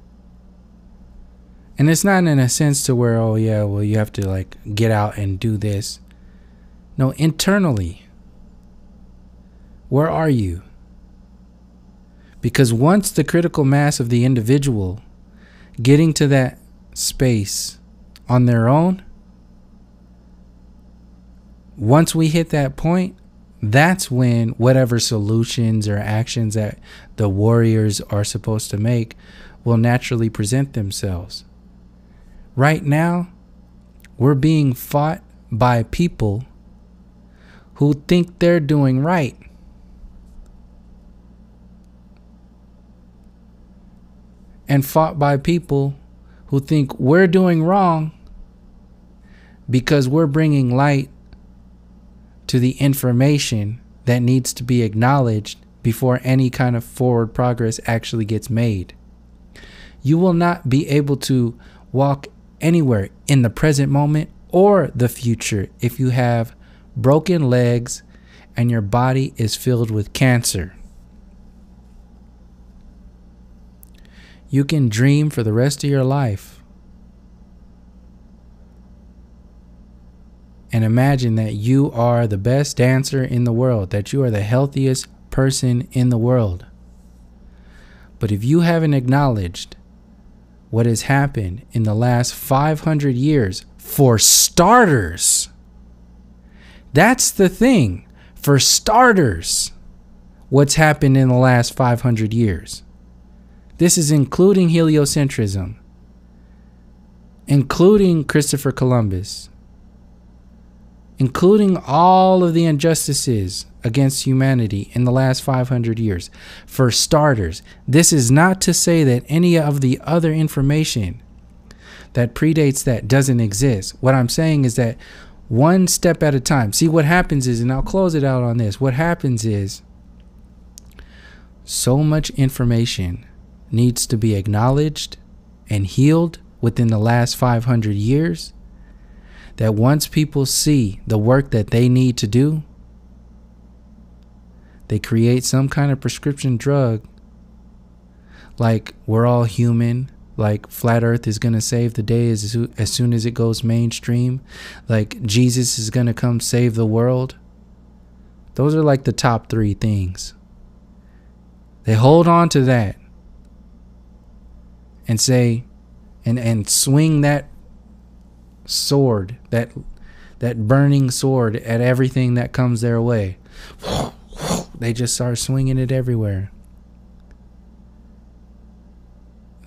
And it's not in a sense to where, oh yeah, well, you have to like get out and do this. No, internally, where are you? Because once the critical mass of the individual getting to that space on their own, once we hit that point, that's when whatever solutions or actions that the warriors are supposed to make will naturally present themselves. Right now, we're being fought by people who think they're doing right. And fought by people who think we're doing wrong because we're bringing light to the information that needs to be acknowledged before any kind of forward progress actually gets made. You will not be able to walk anywhere in the present moment or the future if you have broken legs and your body is filled with cancer. You can dream for the rest of your life and imagine that you are the best dancer in the world, that you are the healthiest person in the world. But if you haven't acknowledged what has happened in the last 500 years, for starters, that's the thing. For starters, what's happened in the last 500 years. This is including heliocentrism, including Christopher Columbus, including all of the injustices against humanity in the last 500 years. For starters, this is not to say that any of the other information that predates that doesn't exist. What I'm saying is that one step at a time. See, what happens is, and I'll close it out on this, what happens is so much information needs to be acknowledged and healed within the last 500 years that once people see the work that they need to do, they create some kind of prescription drug, like we're all human, like flat earth is going to save the day as soon as it goes mainstream, like Jesus is going to come save the world. Those are like the top three things. They hold on to that and say, and swing that sword, that burning sword at everything that comes their way. They just start swinging it everywhere.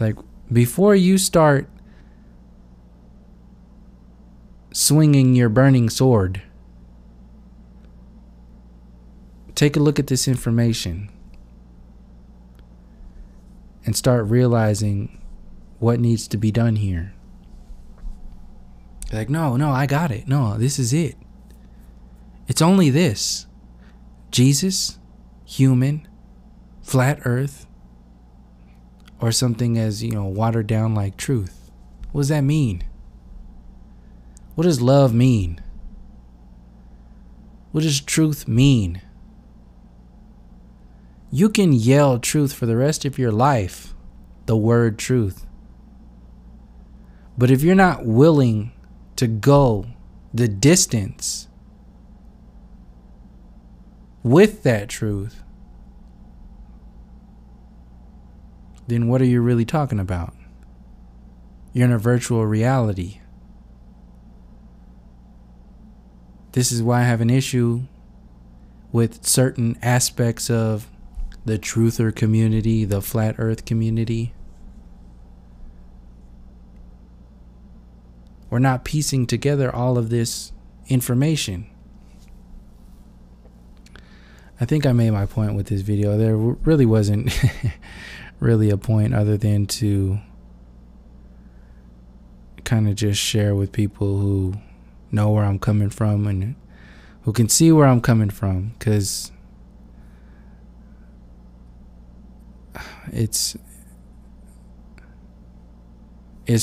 Like, before you start swinging your burning sword, take a look at this information and start realizing what needs to be done here. Like, no, I got it. No, this is it. It's only this. Jesus, human, flat earth, or something as, watered down like truth. What does that mean? What does love mean? What does truth mean? You can yell truth for the rest of your life, the word truth. But if you're not willing to go the distance with that truth, then what are you really talking about? You're in a virtual reality. This is why I have an issue with certain aspects of the truther community, the flat earth community. We're not piecing together all of this information. I think I made my point with this video. There really wasn't really a point other than to kind of just share with people who know where I'm coming from and who can see where I'm coming from, because it's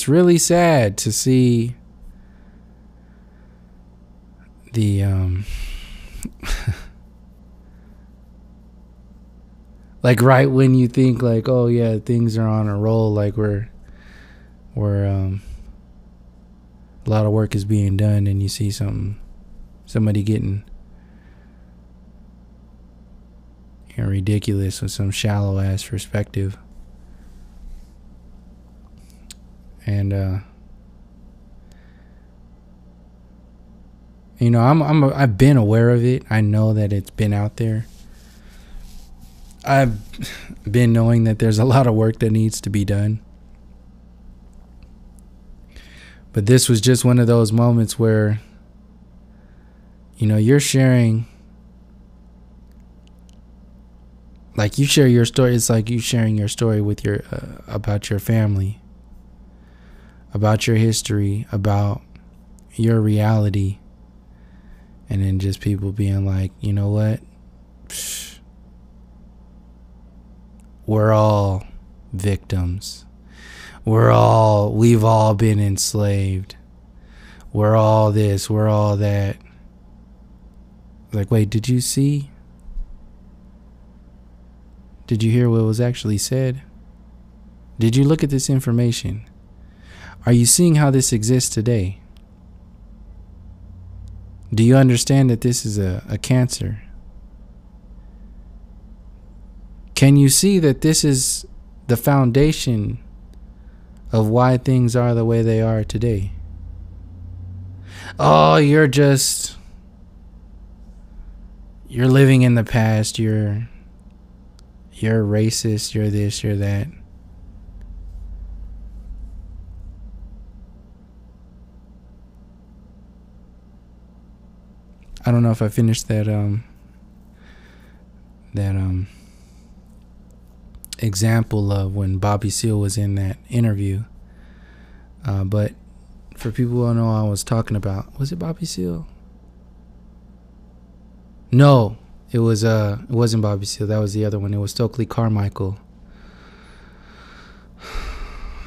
really sad to see the like right when you think like, oh yeah, things are on a roll, like we're a lot of work is being done, and you see somebody getting ridiculous with some shallow ass perspective. And I've been aware of it. I know that it's been out there. I've been knowing that there's a lot of work that needs to be done. But this was just one of those moments where, you're sharing, like you share your story. It's like you sharing your story with your, about your family, about your history, about your reality. And then just people being like, you know what? Psh, we're all victims. We've all been enslaved. We're all this, we're all that. Like, wait, did you see? Did you hear what was actually said? Did you look at this information? Are you seeing how this exists today? Do you understand that this is a cancer? Can you see that this is the foundation of why things are the way they are today? Oh, you're living in the past. You're racist. You're this, you're that. I don't know if I finished that example of when Bobby Seale was in that interview. But for people who don't know what I was talking about, was it Bobby Seale? No, it wasn't Bobby Seale. That was the other one. It was Stokely Carmichael.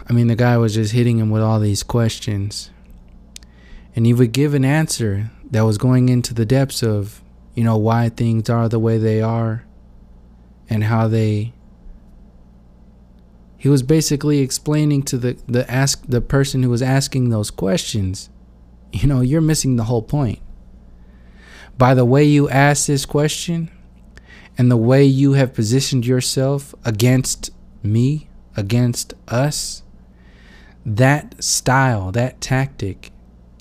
I mean, the guy was just hitting him with all these questions, and he would give an answer that was going into the depths of, why things are the way they are, and how he was basically explaining to the person who was asking those questions, you're missing the whole point. By the way you ask this question and the way you have positioned yourself against me, against us, that style, that tactic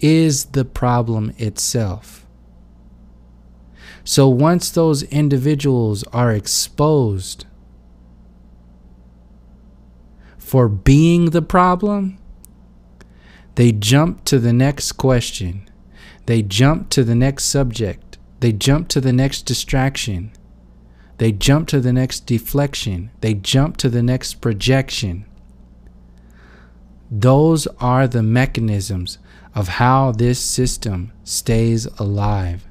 is the problem itself. So once those individuals are exposed for being the problem, they jump to the next question. They jump to the next subject. They jump to the next distraction. They jump to the next deflection. They jump to the next projection. Those are the mechanisms of how this system stays alive.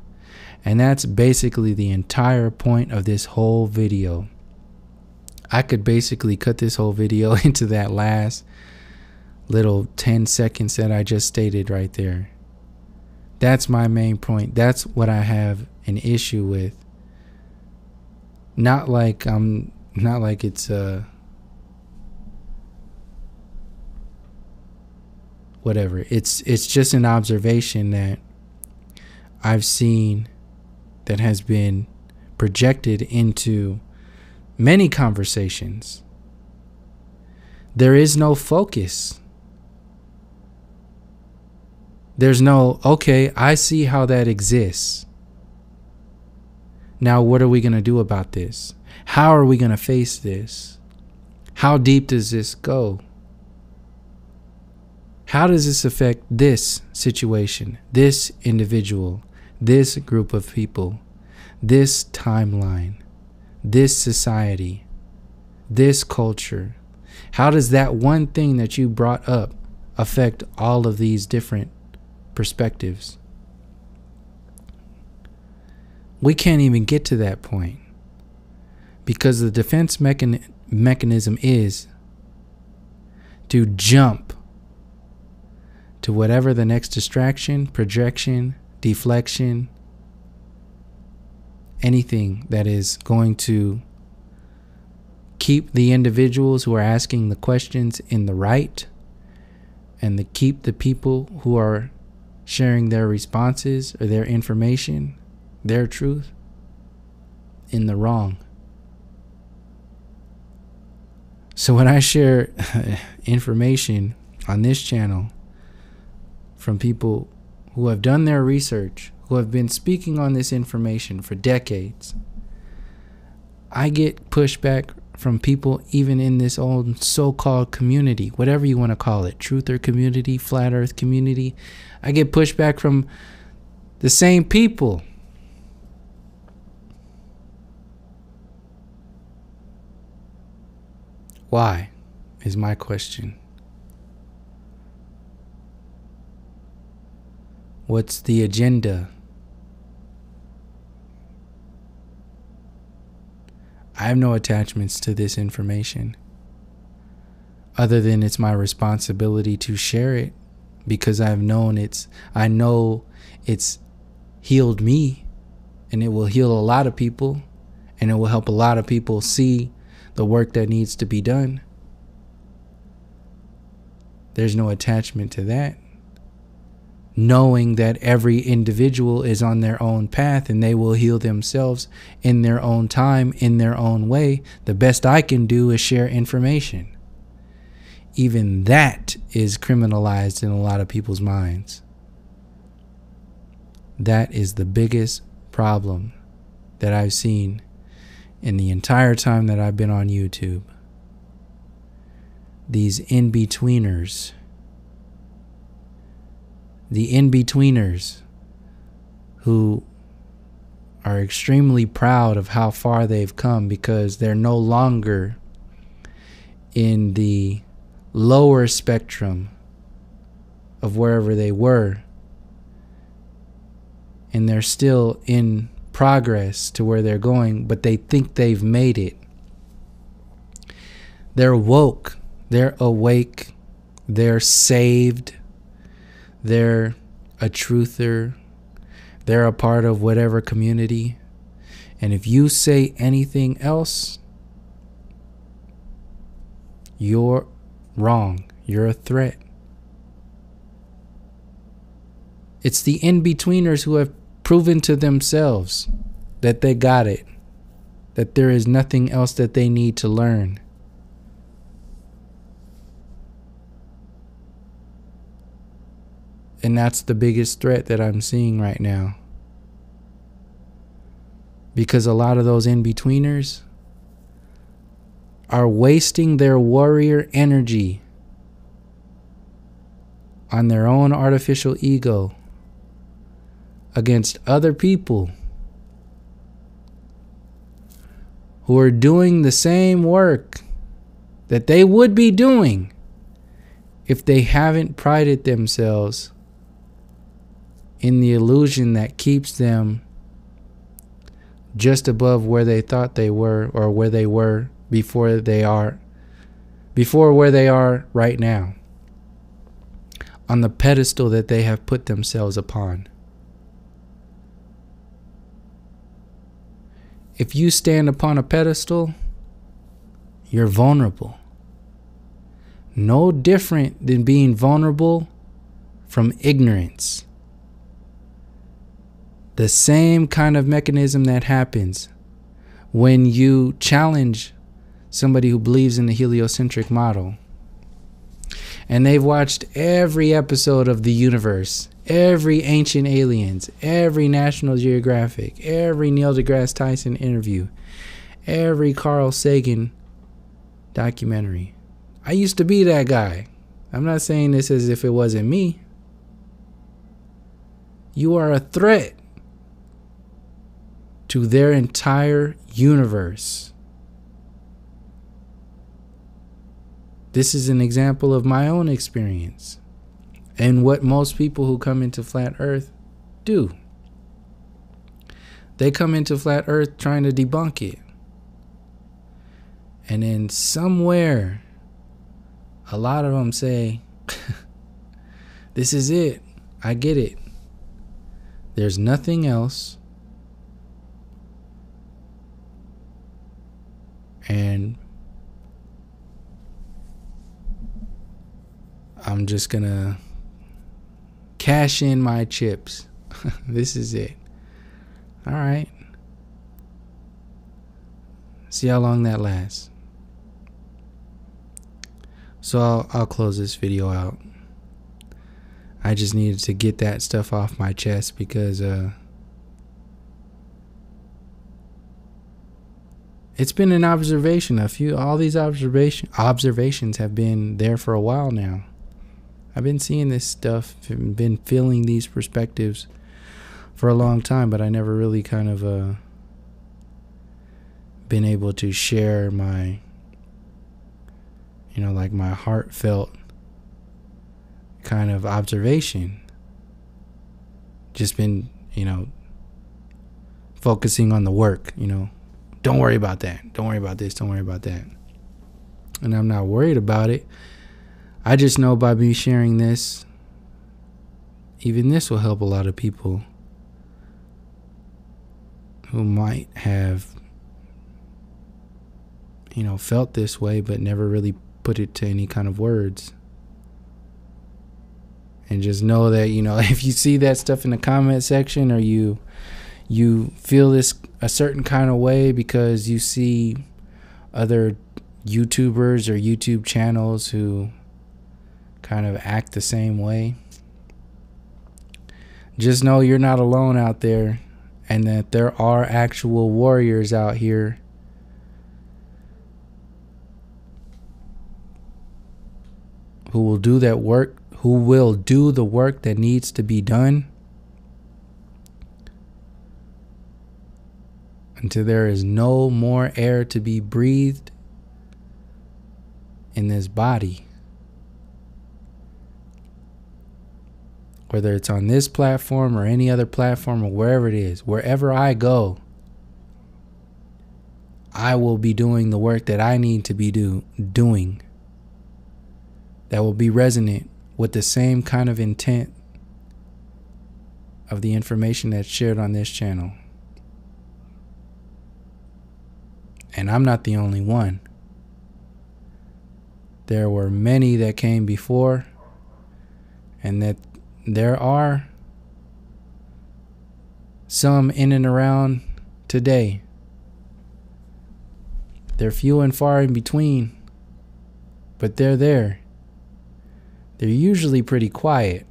And that's basically the entire point of this whole video. I could basically cut this whole video into that last little 10 seconds that I just stated right there. That's my main point. That's what I have an issue with. Not like it's whatever. It's just an observation that I've seen that has been projected into many conversations. There is no focus. There's no, okay, I see how that exists. Now, what are we going to do about this? How are we going to face this? How deep does this go? How does this affect this situation, this individual, this group of people, this timeline, this society, this culture? How does that one thing that you brought up affect all of these different perspectives? We can't even get to that point because the defense mechanism is to jump to whatever the next distraction, projection, deflection, anything that is going to keep the individuals who are asking the questions in the right, and to keep the people who are sharing their responses or their information, their truth, in the wrong. So when I share information on this channel from people who have done their research, who have been speaking on this information for decades, I get pushback from people even in this old so-called community, whatever you want to call it, truther community, flat earth community. I get pushback from the same people. Why is my question. What's the agenda? I have no attachments to this information other than it's my responsibility to share it because I know it's healed me, and it will heal a lot of people, and it will help a lot of people see the work that needs to be done. There's no attachment to that. Knowing that every individual is on their own path and they will heal themselves in their own time, in their own way. The best I can do is share information. Even that is criminalized in a lot of people's minds. That is the biggest problem that I've seen in the entire time that I've been on YouTube. These in-betweeners. The in-betweeners who are extremely proud of how far they've come because they're no longer in the lower spectrum of wherever they were, and they're still in progress to where they're going, but they think they've made it. They're woke, they're awake, they're saved, they're a truther, they're a part of whatever community, and if you say anything else, you're wrong, you're a threat. It's the in-betweeners who have proven to themselves that they got it, that there is nothing else that they need to learn. And that's the biggest threat that I'm seeing right now. Because a lot of those in-betweeners are wasting their warrior energy on their own artificial ego against other people who are doing the same work that they would be doing if they haven't prided themselves in the illusion that keeps them just above where they thought they were, or where they were before where they are right now, on the pedestal that they have put themselves upon. If you stand upon a pedestal, you're vulnerable. No different than being vulnerable from ignorance. The same kind of mechanism that happens when you challenge somebody who believes in the heliocentric model, and they've watched every episode of the universe, every Ancient Aliens, every National Geographic, every Neil deGrasse Tyson interview, every Carl Sagan documentary. I used to be that guy. I'm not saying this as if it wasn't me. You are a threat to their entire universe. This is an example of my own experience and what most people who come into flat earth do. They come into flat earth trying to debunk it. And then somewhere, a lot of them say, this is it. I get it. There's nothing else. And I'm just gonna cash in my chips. This is it. All right. See how long that lasts. So I'll close this video out. I just needed to get that stuff off my chest because it's been an observation. All these observations have been there for a while now. I've been seeing this stuff, been feeling these perspectives for a long time, but I never really kind of been able to share my, like my heartfelt kind of observation. Just been, focusing on the work, Don't worry about that. Don't worry about this. Don't worry about that. And I'm not worried about it. I just know by me sharing this, even this will help a lot of people who might have, felt this way but never really put it to any kind of words. And just know that, if you see that stuff in the comment section, or you feel this a certain kind of way because you see other YouTubers or YouTube channels who kind of act the same way, just know you're not alone out there, and that there are actual warriors out here who will do that work, who will do the work that needs to be done until there is no more air to be breathed in this body. Whether it's on this platform or any other platform or wherever it is, wherever I go, I will be doing the work that I need to be doing. That will be resonant with the same kind of intent of the information that's shared on this channel. And I'm not the only one. There were many that came before, and that there are some in and around today. They're few and far in between, but they're there. They're usually pretty quiet,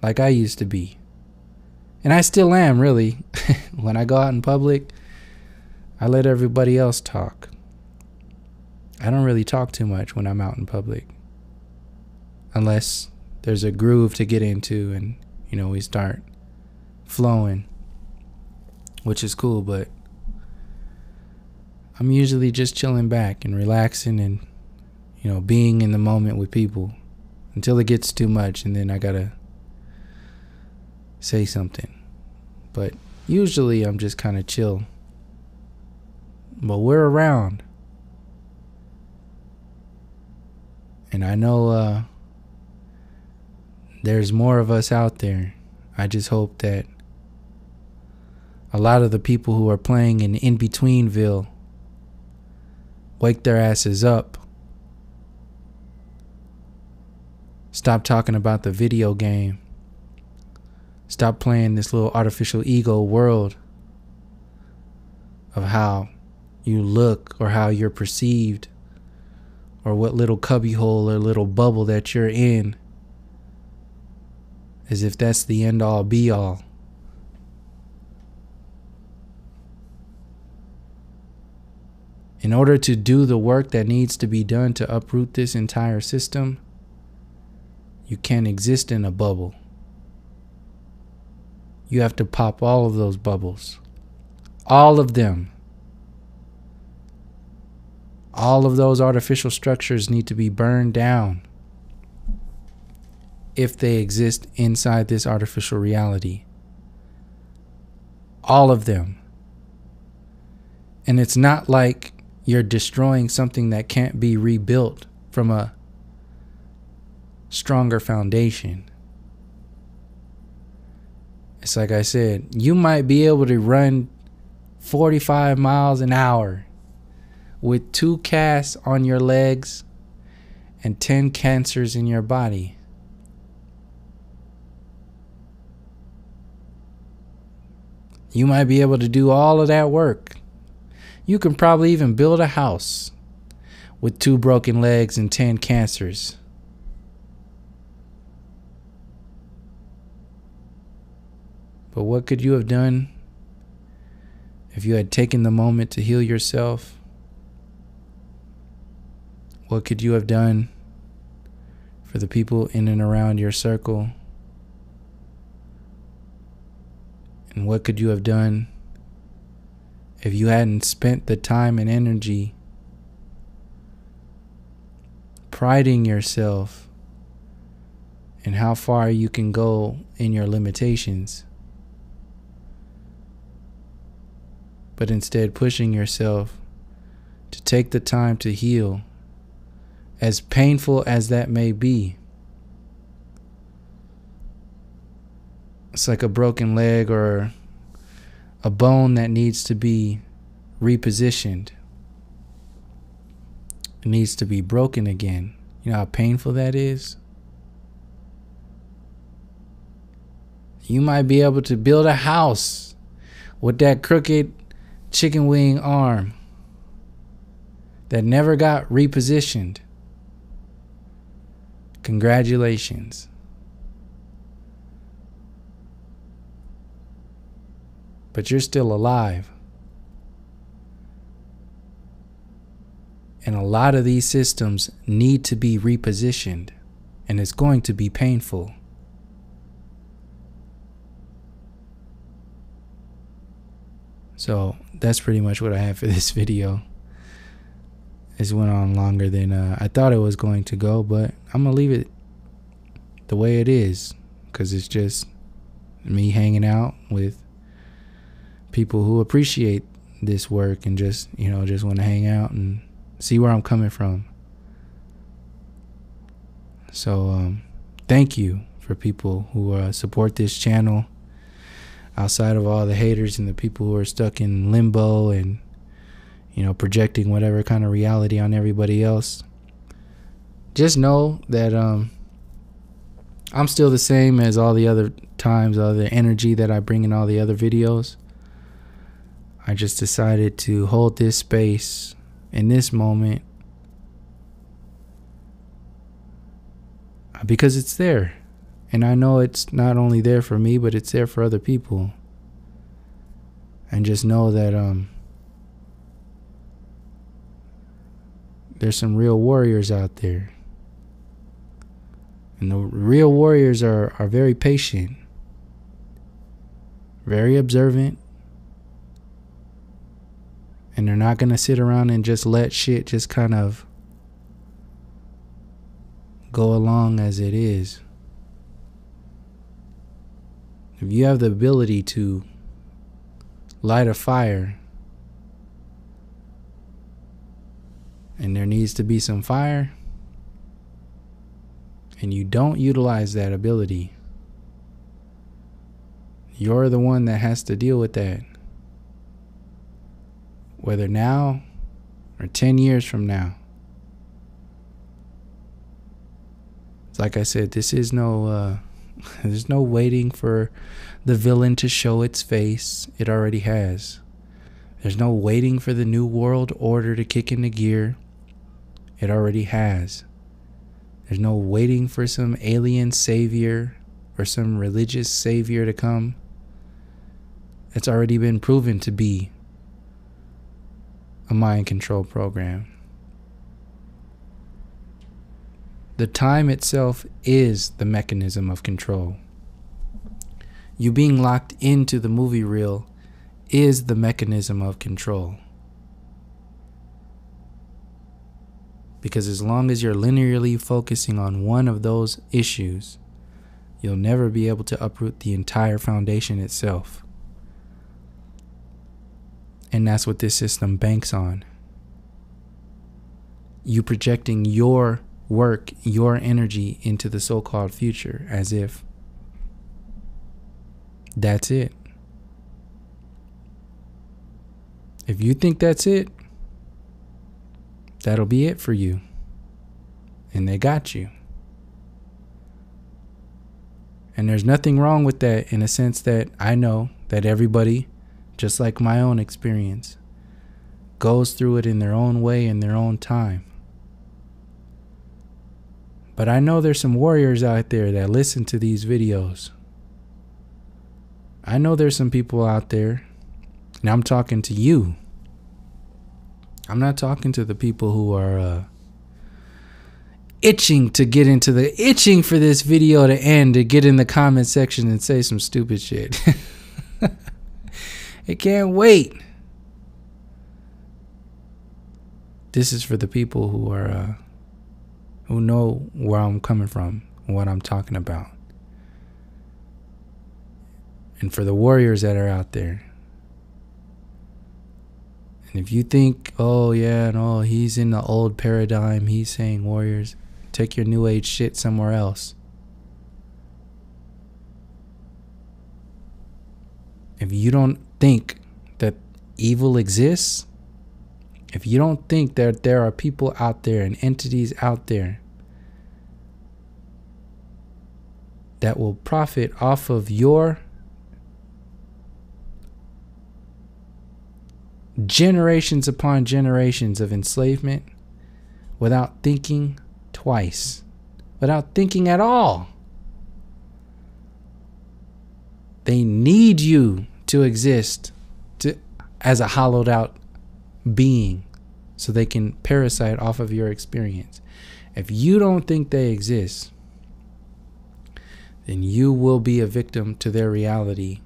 like I used to be. And I still am, really. When I go out in public, I let everybody else talk. I don't really talk too much when I'm out in public, unless there's a groove to get into and, we start flowing, which is cool, but I'm usually just chilling back and relaxing and, being in the moment with people until it gets too much, and then I gotta say something. But usually I'm just kind of chill. But we're around. And I know there's more of us out there. I just hope that a lot of the people who are playing in in-betweenville wake their asses up. Stop talking about the video game. Stop playing this little artificial ego world of how you look or how you're perceived, or what little cubbyhole or little bubble that you're in, as if that's the end all be all. In order to do the work that needs to be done to uproot this entire system, You can't exist in a bubble. You have to pop all of those bubbles. All of them. All of those artificial structures need to be burned down if they exist inside this artificial reality. All of them. And it's not like you're destroying something that can't be rebuilt from a stronger foundation. It's like I said, you might be able to run 45 miles an hour with 2 casts on your legs and 10 cancers in your body. You might be able to do all of that work. You can probably even build a house with 2 broken legs and 10 cancers. But what could you have done if you had taken the moment to heal yourself? What could you have done for the people in and around your circle? And what could you have done if you hadn't spent the time and energy priding yourself in how far you can go in your limitations, but instead pushing yourself to take the time to heal, as painful as that may be? It's like a broken leg or a bone that needs to be repositioned. It needs to be broken again. You know how painful that is? You might be able to build a house with that crooked chicken wing arm that never got repositioned. Congratulations. But you're still alive. And a lot of these systems need to be repositioned, and it's going to be painful. So that's pretty much what I have for this video. This went on longer than I thought it was going to go, but I'm going to leave it the way it is, because it's just me hanging out with people who appreciate this work and just want to hang out and see where I'm coming from. So thank you for people who support this channel outside of all the haters and the people who are stuck in limbo and projecting whatever kind of reality on everybody else. Just know that I'm still the same as all the other times, all the energy that I bring in all the other videos. I just decided to hold this space in this moment because it's there. And I know it's not only there for me, but it's there for other people. And just know that there's some real warriors out there. And the real warriors are very patient, very observant, and they're not going to sit around and just let shit just kind of go along as it is. If you have the ability to light a fire and there needs to be some fire, and you don't utilize that ability, you're the one that has to deal with that. Whether now or 10 years from now. It's like I said, this is no there's no waiting for the villain to show its face. It already has. There's no waiting for the new world order to kick into gear. It already has. There's no waiting for some alien savior or some religious savior to come. It's already been proven to be a mind control program. The time itself is the mechanism of control. You being locked into the movie reel is the mechanism of control. Because as long as you're linearly focusing on one of those issues, you'll never be able to uproot the entire foundation itself. And that's what this system banks on. You projecting your work, your energy into the so-called future as if that's it. If you think that's it, that'll be it for you. And they got you. And there's nothing wrong with that, in a sense that I know that everybody, just like my own experience, goes through it in their own way, in their own time. But I know there's some warriors out there that listen to these videos. I know there's some people out there, and I'm talking to you. I'm not talking to the people who are itching for this video to end, to get in the comment section and say some stupid shit. I can't wait. This is for the people who are who know where I'm coming from and what I'm talking about. And for the warriors that are out there. And if you think, oh yeah, no, he's in the old paradigm, he's saying warriors, take your new age shit somewhere else. If you don't think that evil exists, if you don't think that there are people out there and entities out there that will profit off of your generations upon generations of enslavement without thinking twice, without thinking at all, they need you to exist as a hollowed out being so they can parasite off of your experience. If you don't think they exist, then you will be a victim to their reality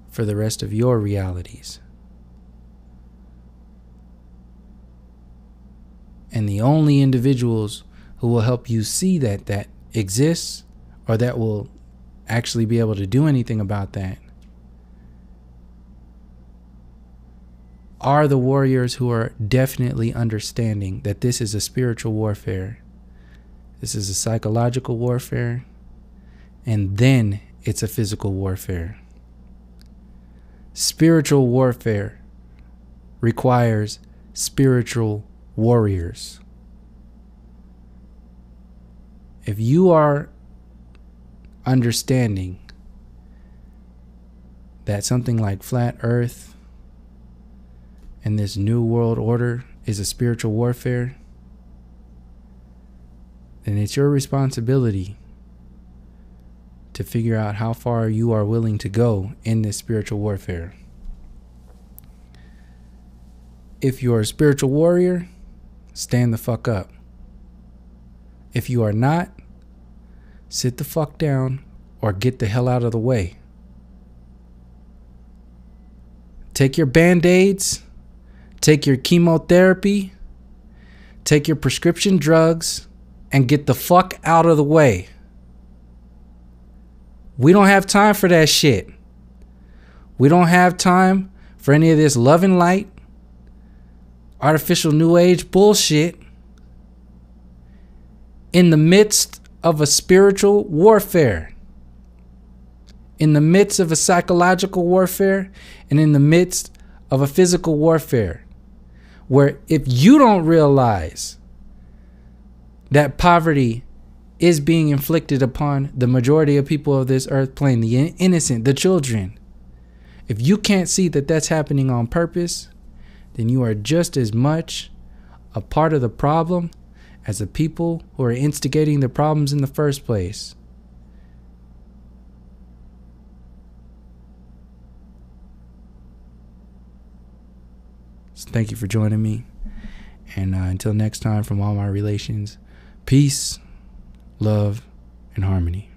for the rest of your realities. And the only individuals who will help you see that exists, or that will actually be able to do anything about that, are the warriors who are definitely understanding that this is a spiritual warfare. This is a psychological warfare. And then it's a physical warfare. Spiritual warfare requires spiritual warriors. If you are understanding that something like flat earth and this new world order is a spiritual warfare, then it's your responsibility to figure out how far you are willing to go in this spiritual warfare. If you're a spiritual warrior, stand the fuck up. If you are not, sit the fuck down or get the hell out of the way. Take your band-aids, take your chemotherapy, take your prescription drugs, and get the fuck out of the way. We don't have time for that shit. We don't have time for any of this love and light, artificial new age bullshit in the midst of a spiritual warfare, in the midst of a psychological warfare, and in the midst of a physical warfare, where if you don't realize that poverty is being inflicted upon the majority of people of this earth plane, the innocent, the children, if you can't see that that's happening on purpose, then you are just as much a part of the problem as the people who are instigating the problems in the first place. So thank you for joining me. And until next time, from all my relations, peace, love, and harmony.